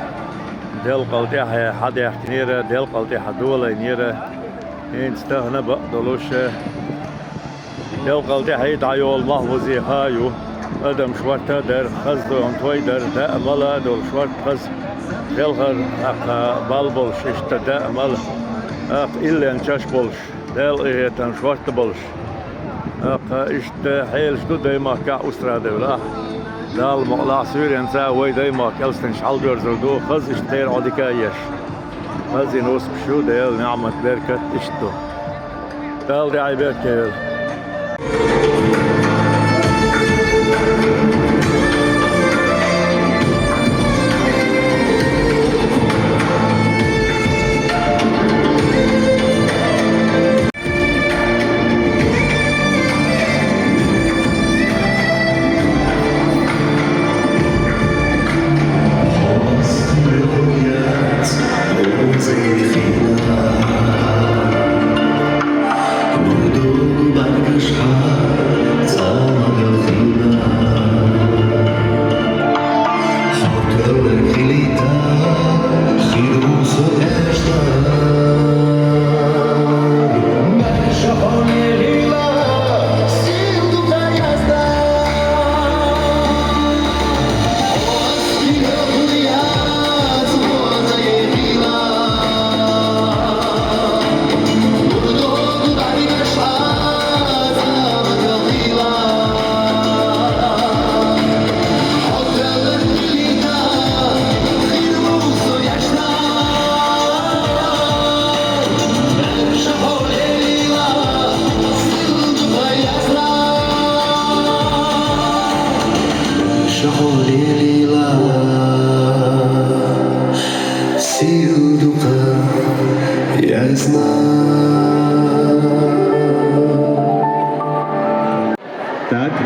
دل قلتي حد يحكنيره دل قلتي حدوله نيره انت استهنا بقدلوش دل قلتي حيد عيول محفوظي هايو ادم شورتا در خزدو انتوي در دا مالا دول شورت خز دلغر اق بالبولش اشتا دا مالا اق إلا انشاش بولش دل ايتن شورت بولش اق اشتا حيل شدو دايما كا استراده ولا دال مقلع سوريا انسا وي دايما كالستن شحال جرزردو خز اشتير عدكا يش خز ينوس بشو ديال نعمة بركة اشتو دال داعي بركة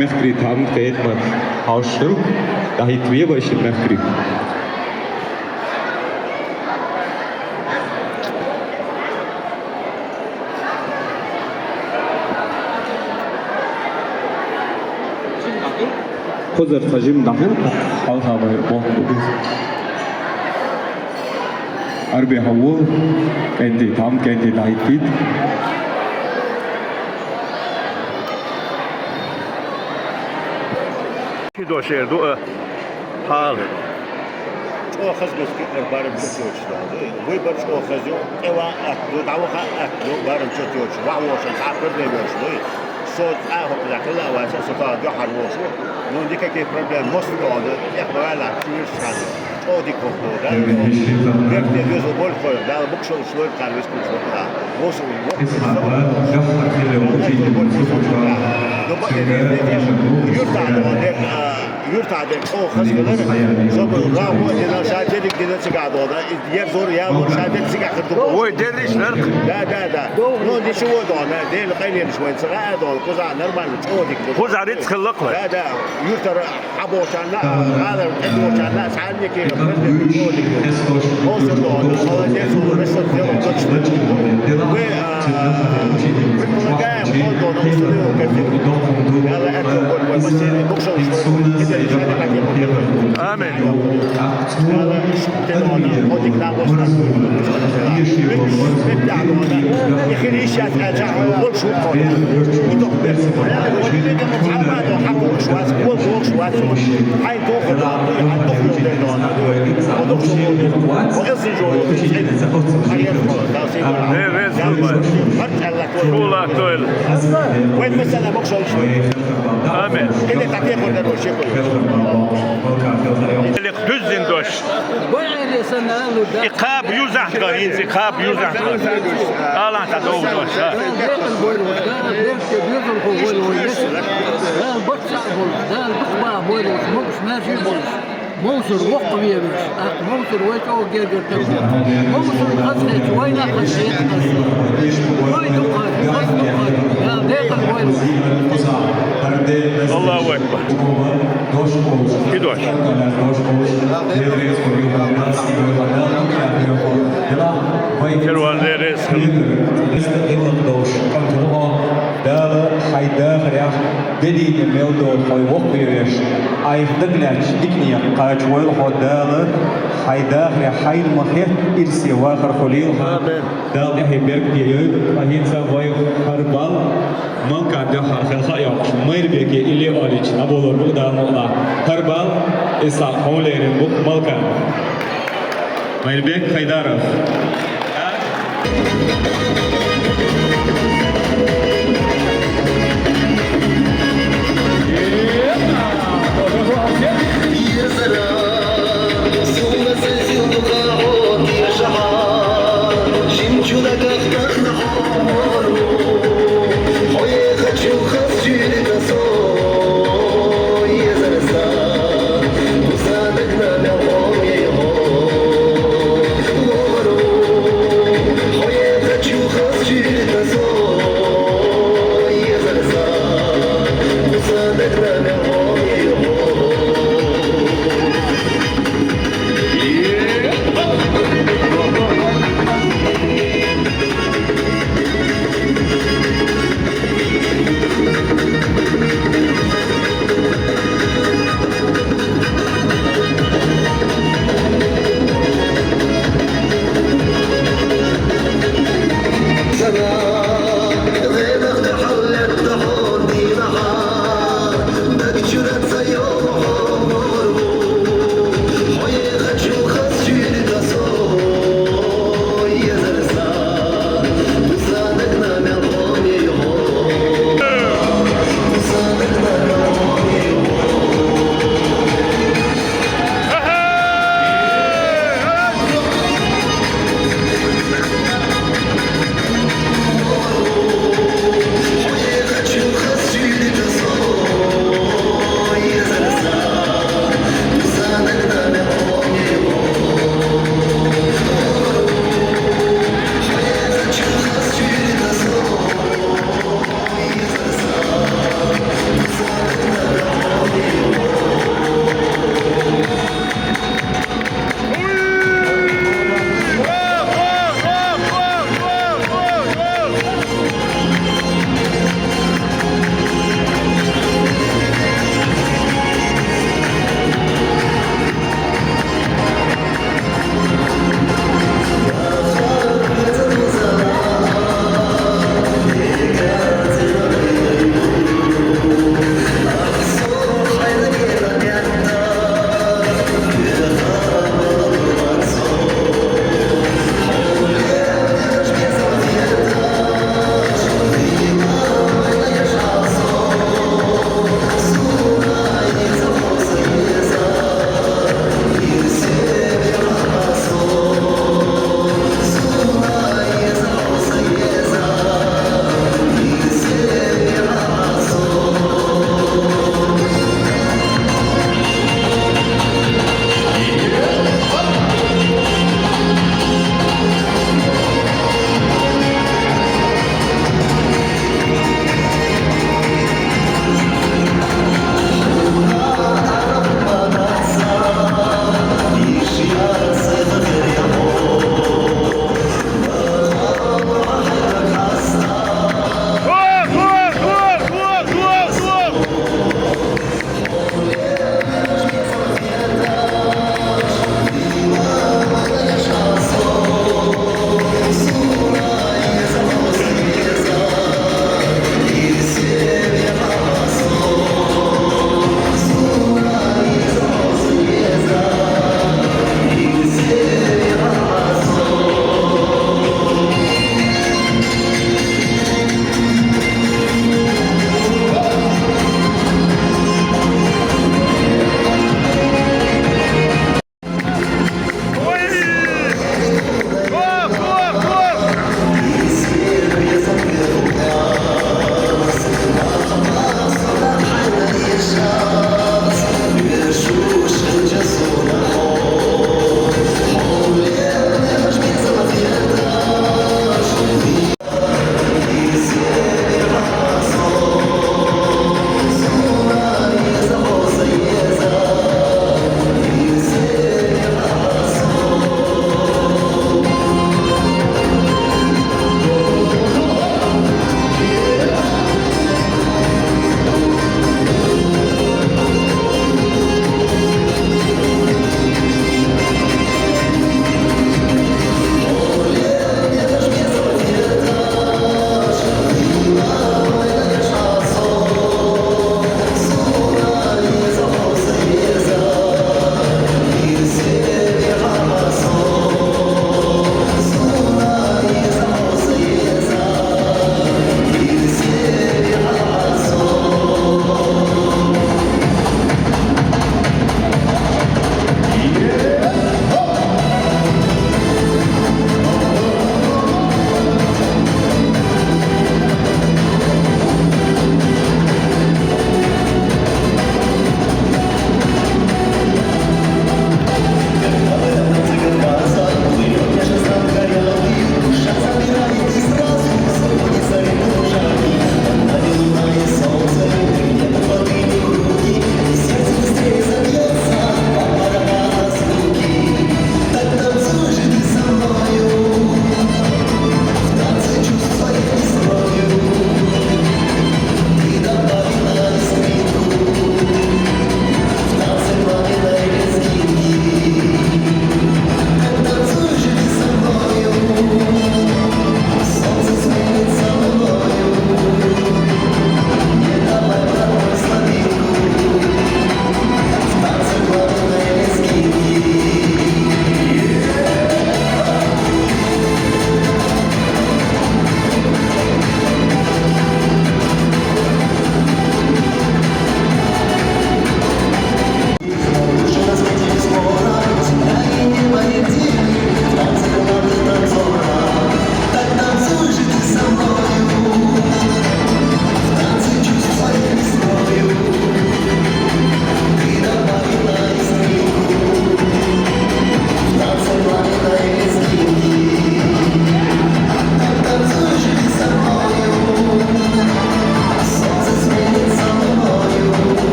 مخبري تعمد قيد من حاشر دهي تويه باش المخبري خذ الخجم دحين حالها بواحد وبيس أربي هو كنتي تعمد كنتي دهي تفيد دو شير دو حال او خزمس كي بارم شوتش وي برش او خزيو ايوا دو داوخا دو بارم شوتش واوش صافر ليش وي صوت اهو كلا واسه صوت جوهر وشو نون ديك كي بروبلم موست دو يخبر لا كثير شان او دي كوكو دا بيرتي يوزو بول فور دا بوكشو شلور كان ويسكو شوكا وصو يرتعد او خزكلر صبر راهو اذا شاتلك دينا سقعدونا يرزور يا شاتل سقعدو هو يدريش نرق لا نو دي شو دونا دي القيل شوي سقع دول قزع نورمال تشودك قزع ريت خلق لك لا يرتر حبوشان لا هذا ادوشان لا سعدني كي تشودك وصل دول هو يسو بس آمين Hvala. وين مثلا مقصود آمين اللي تعطيه قدر وشيء اللي دزن دوش إقاب يوزع قرين إقاب يوزع قرين ألا تدور دوش موصل وقت بيبش موصل ويتو جيجر موصل خزنة وين خزنة وين خزنة يا ديق الوين الله أكبر كدوش كروان ليريس دار حيدا خريح بدي ميلدو خوي وقبيش أي دقناش دقنيا قاش ويل خدار حيدا خريح حيد مخيف إرسي واخر خليل دار يحيى بيرك ديوب أهين سوي هربال من كان ده خيال مير بيجي إلي أوليج أبولور بقدر مقلا هربال إسحاق هوليرن بق ملكا مير بيك خيدارف You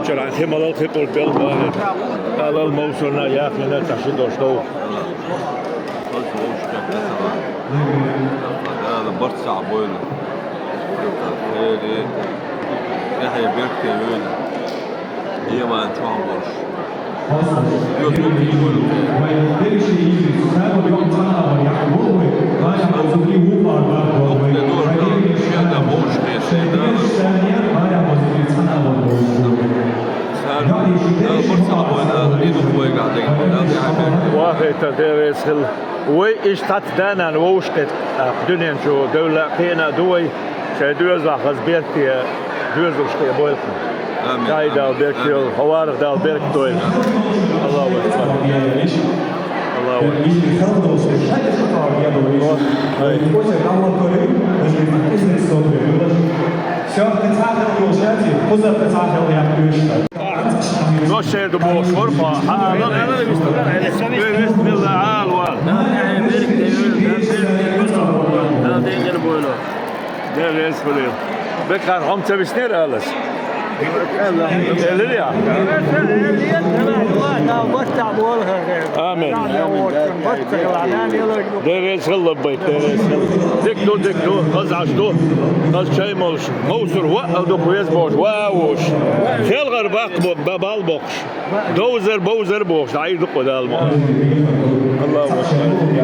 بتشر عن خيمة الخيط بالباهر على الموصلنا يا أخي لا تحشد وشتو هذا برشا بوينة خيري يحيى بيركي وينه هي ما نشوفها برش واخي تدرس وإيش تدانا ووشت دنيا شو دولة قينا دوي شادوز لحظ بيرتي دوز وشتي بولكم قايدة وبيرتي الحوارق دا وبيرتي دوي الله أكبر الله نوشة دبوس فرقة أنا بسم الله عال وال ده اسمه بكر هم تبسنير ألس اللي آمين درس الله بيت دكتو قز عشتو قز شيء موسر وقدو كويس بوش واوش خيل غرباق ببال بوش دوزر بوزر بوش عايز قدا الماء الله أكبر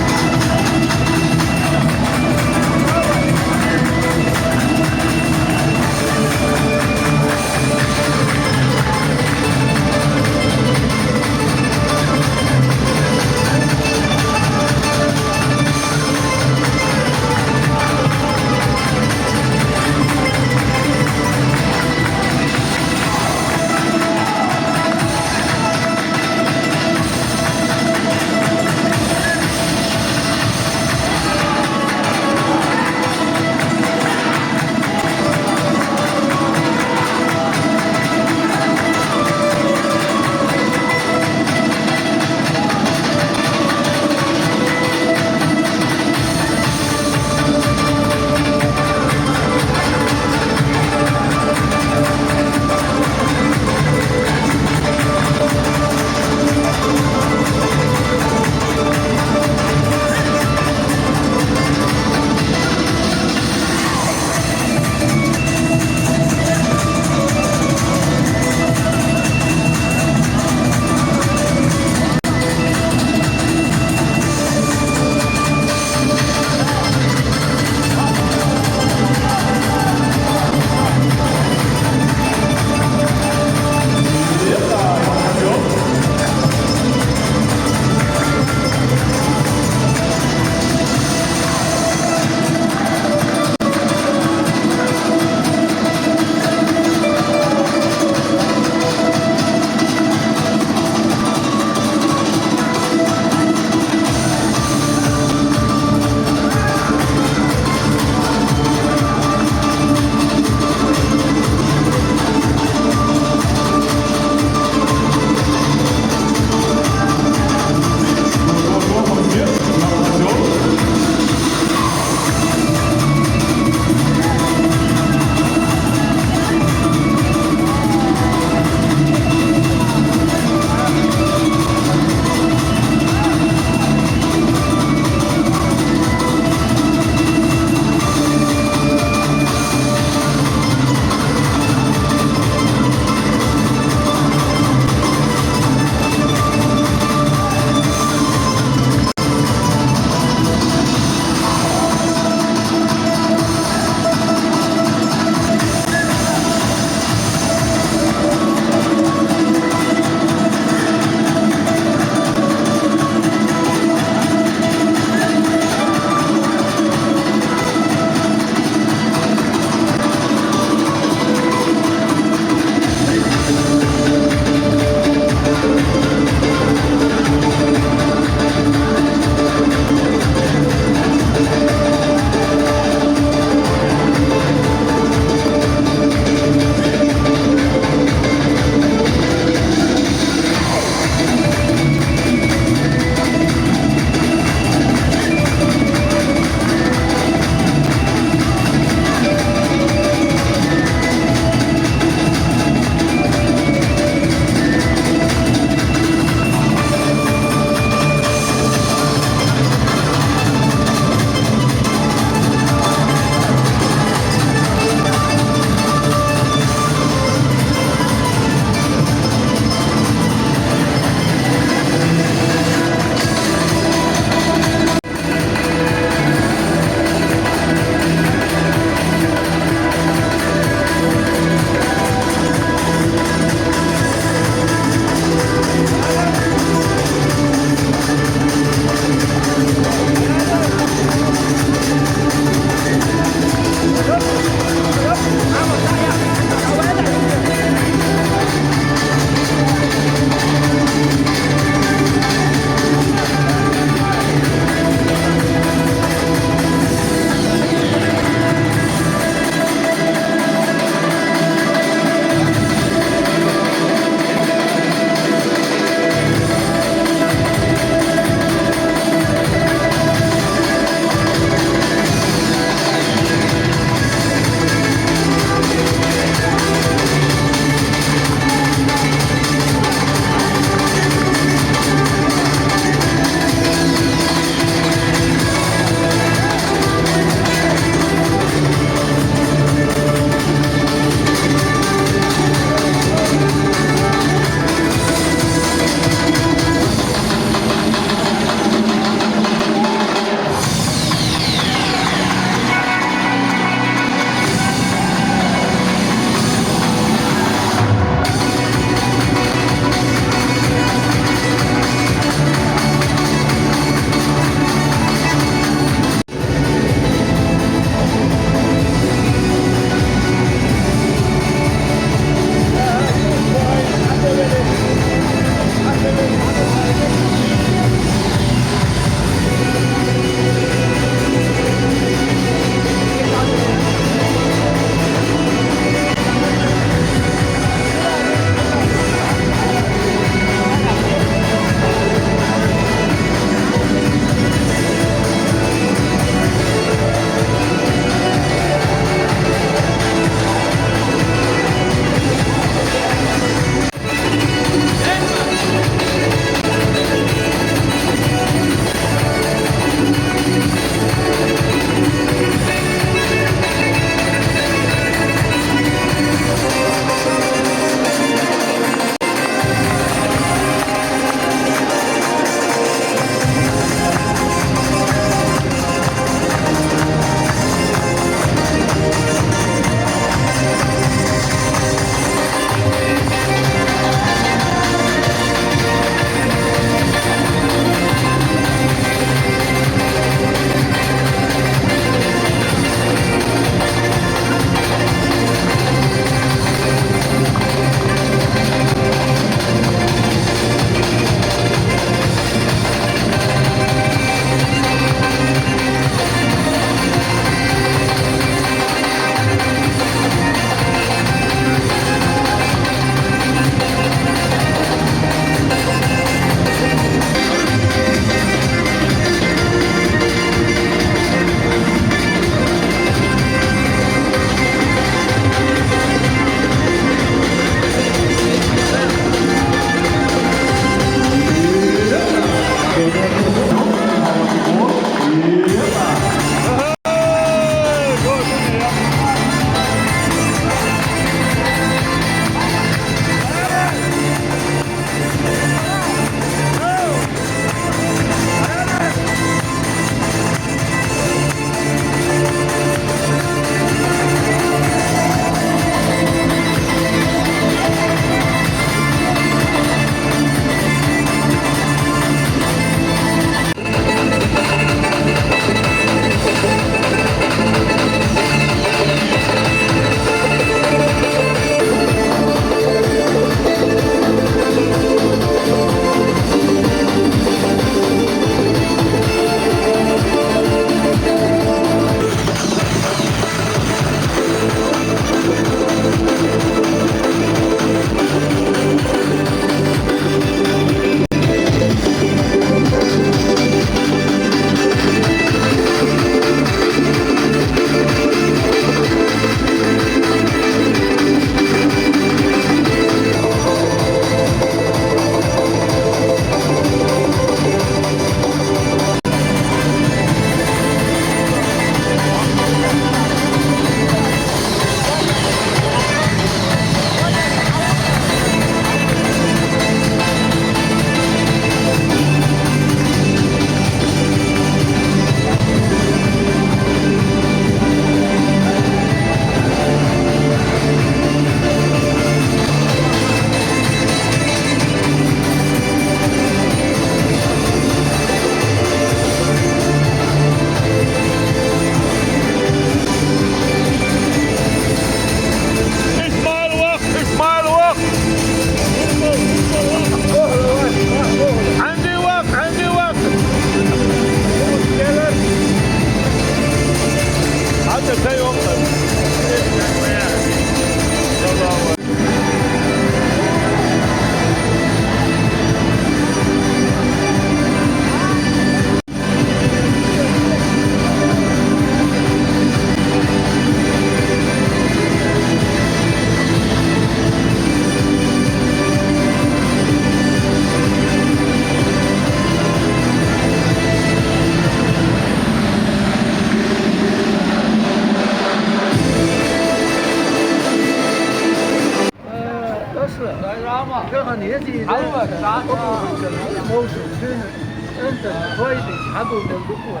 انت كويس حدو من الدكتور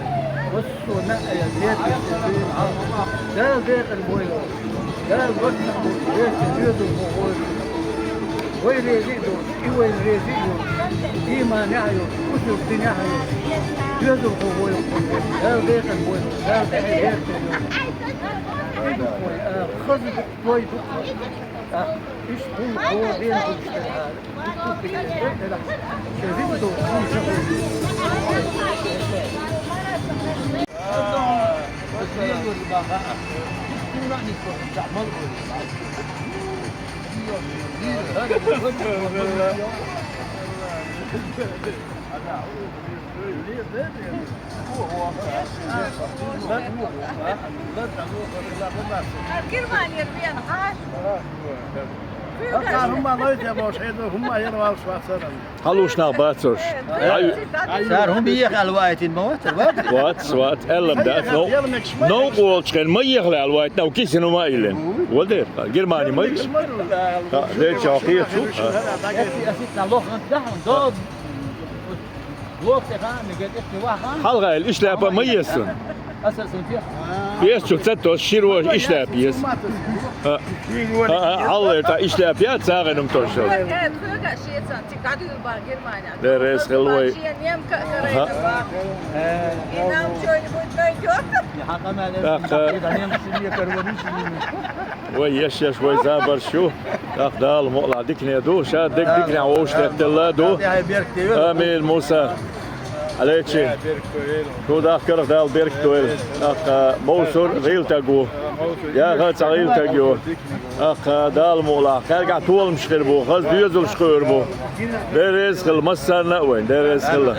بصوا نقى يا زيت ده بيت المويه ده الوقت بيت الجود المويه وين ريزيدو وين ريزيدو إيمان يعيو وشوف تنيعيو جود المويه ده بيت المويه ده بيت المويه خذ كويس إيش هو بين الشهادة شريته Hallo snel buiters. صار هم يخ الوايت الموت Wat, elm dat. No goals geen meer always. Nou kiezen we maar in. Wat er? Germanië maar. Ja, dit is al hier zo. Halgail işlep ama yesin. Biyes çok zetto şirvo işlep yes. Haller ta işlep ya sagen toşo. Der is geloi. ويش شوي زابر شو أقدال مقلع ديكني دو شاد ديكني عوش تلا دو أميل موسى عليكي شو ده كره دال بيرك تويل أق موسور غيل تجو يا غات غيل تجو أق دال مقلع كارجع طول مش خربو خلاص بيزول شخير بو درس خل مسنا وين درس خل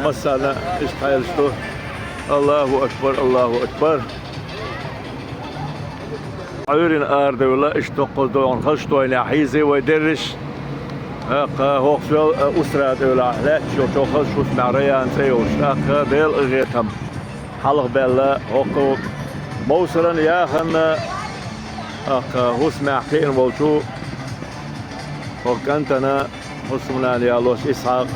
مسنا إيش خيال شو الله أكبر الله أكبر عيرين أرد ولا اشتقل دون خشتو إلى حيزي ويدرش هو في أسرة ولا لا شو خش مع ريان سيوش ديل غيتهم حلق بلا هو موصلا يا خن هو سمع خير والشو هو كنت أنا هو سمنا يا الله إسحاق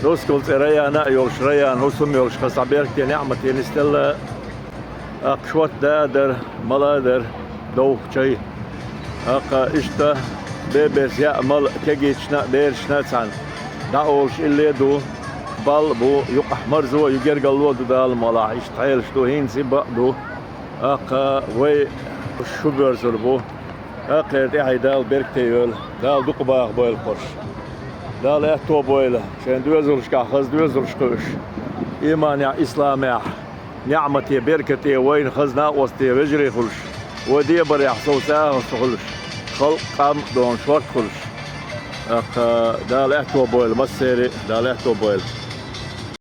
نسكت ريان يورش ريان هو سمي يورش خصابيرك نعمة نستلا شوت دادر ملادر دوخ شيء إشتا بيبس يعمل كجيتشنا بيرشنا تان داولش اللي دو بال بو يقحمر زو يجرجلو دال ملا إشتعيل شتو هين سبا دو وي شوبر زربو تاعي دال بيركتيول دال دقباغ بويل قرش دال احتو بويل شان دوزرش كاخز دوزرش قش إيمان يا إسلام يا نعمتي بركتي وين خزنا وسطي بجري خلش ودي بريح صوصاه خلش خلق قام دون شورت خلش دال احتو بويل مسيري دال احتو بويل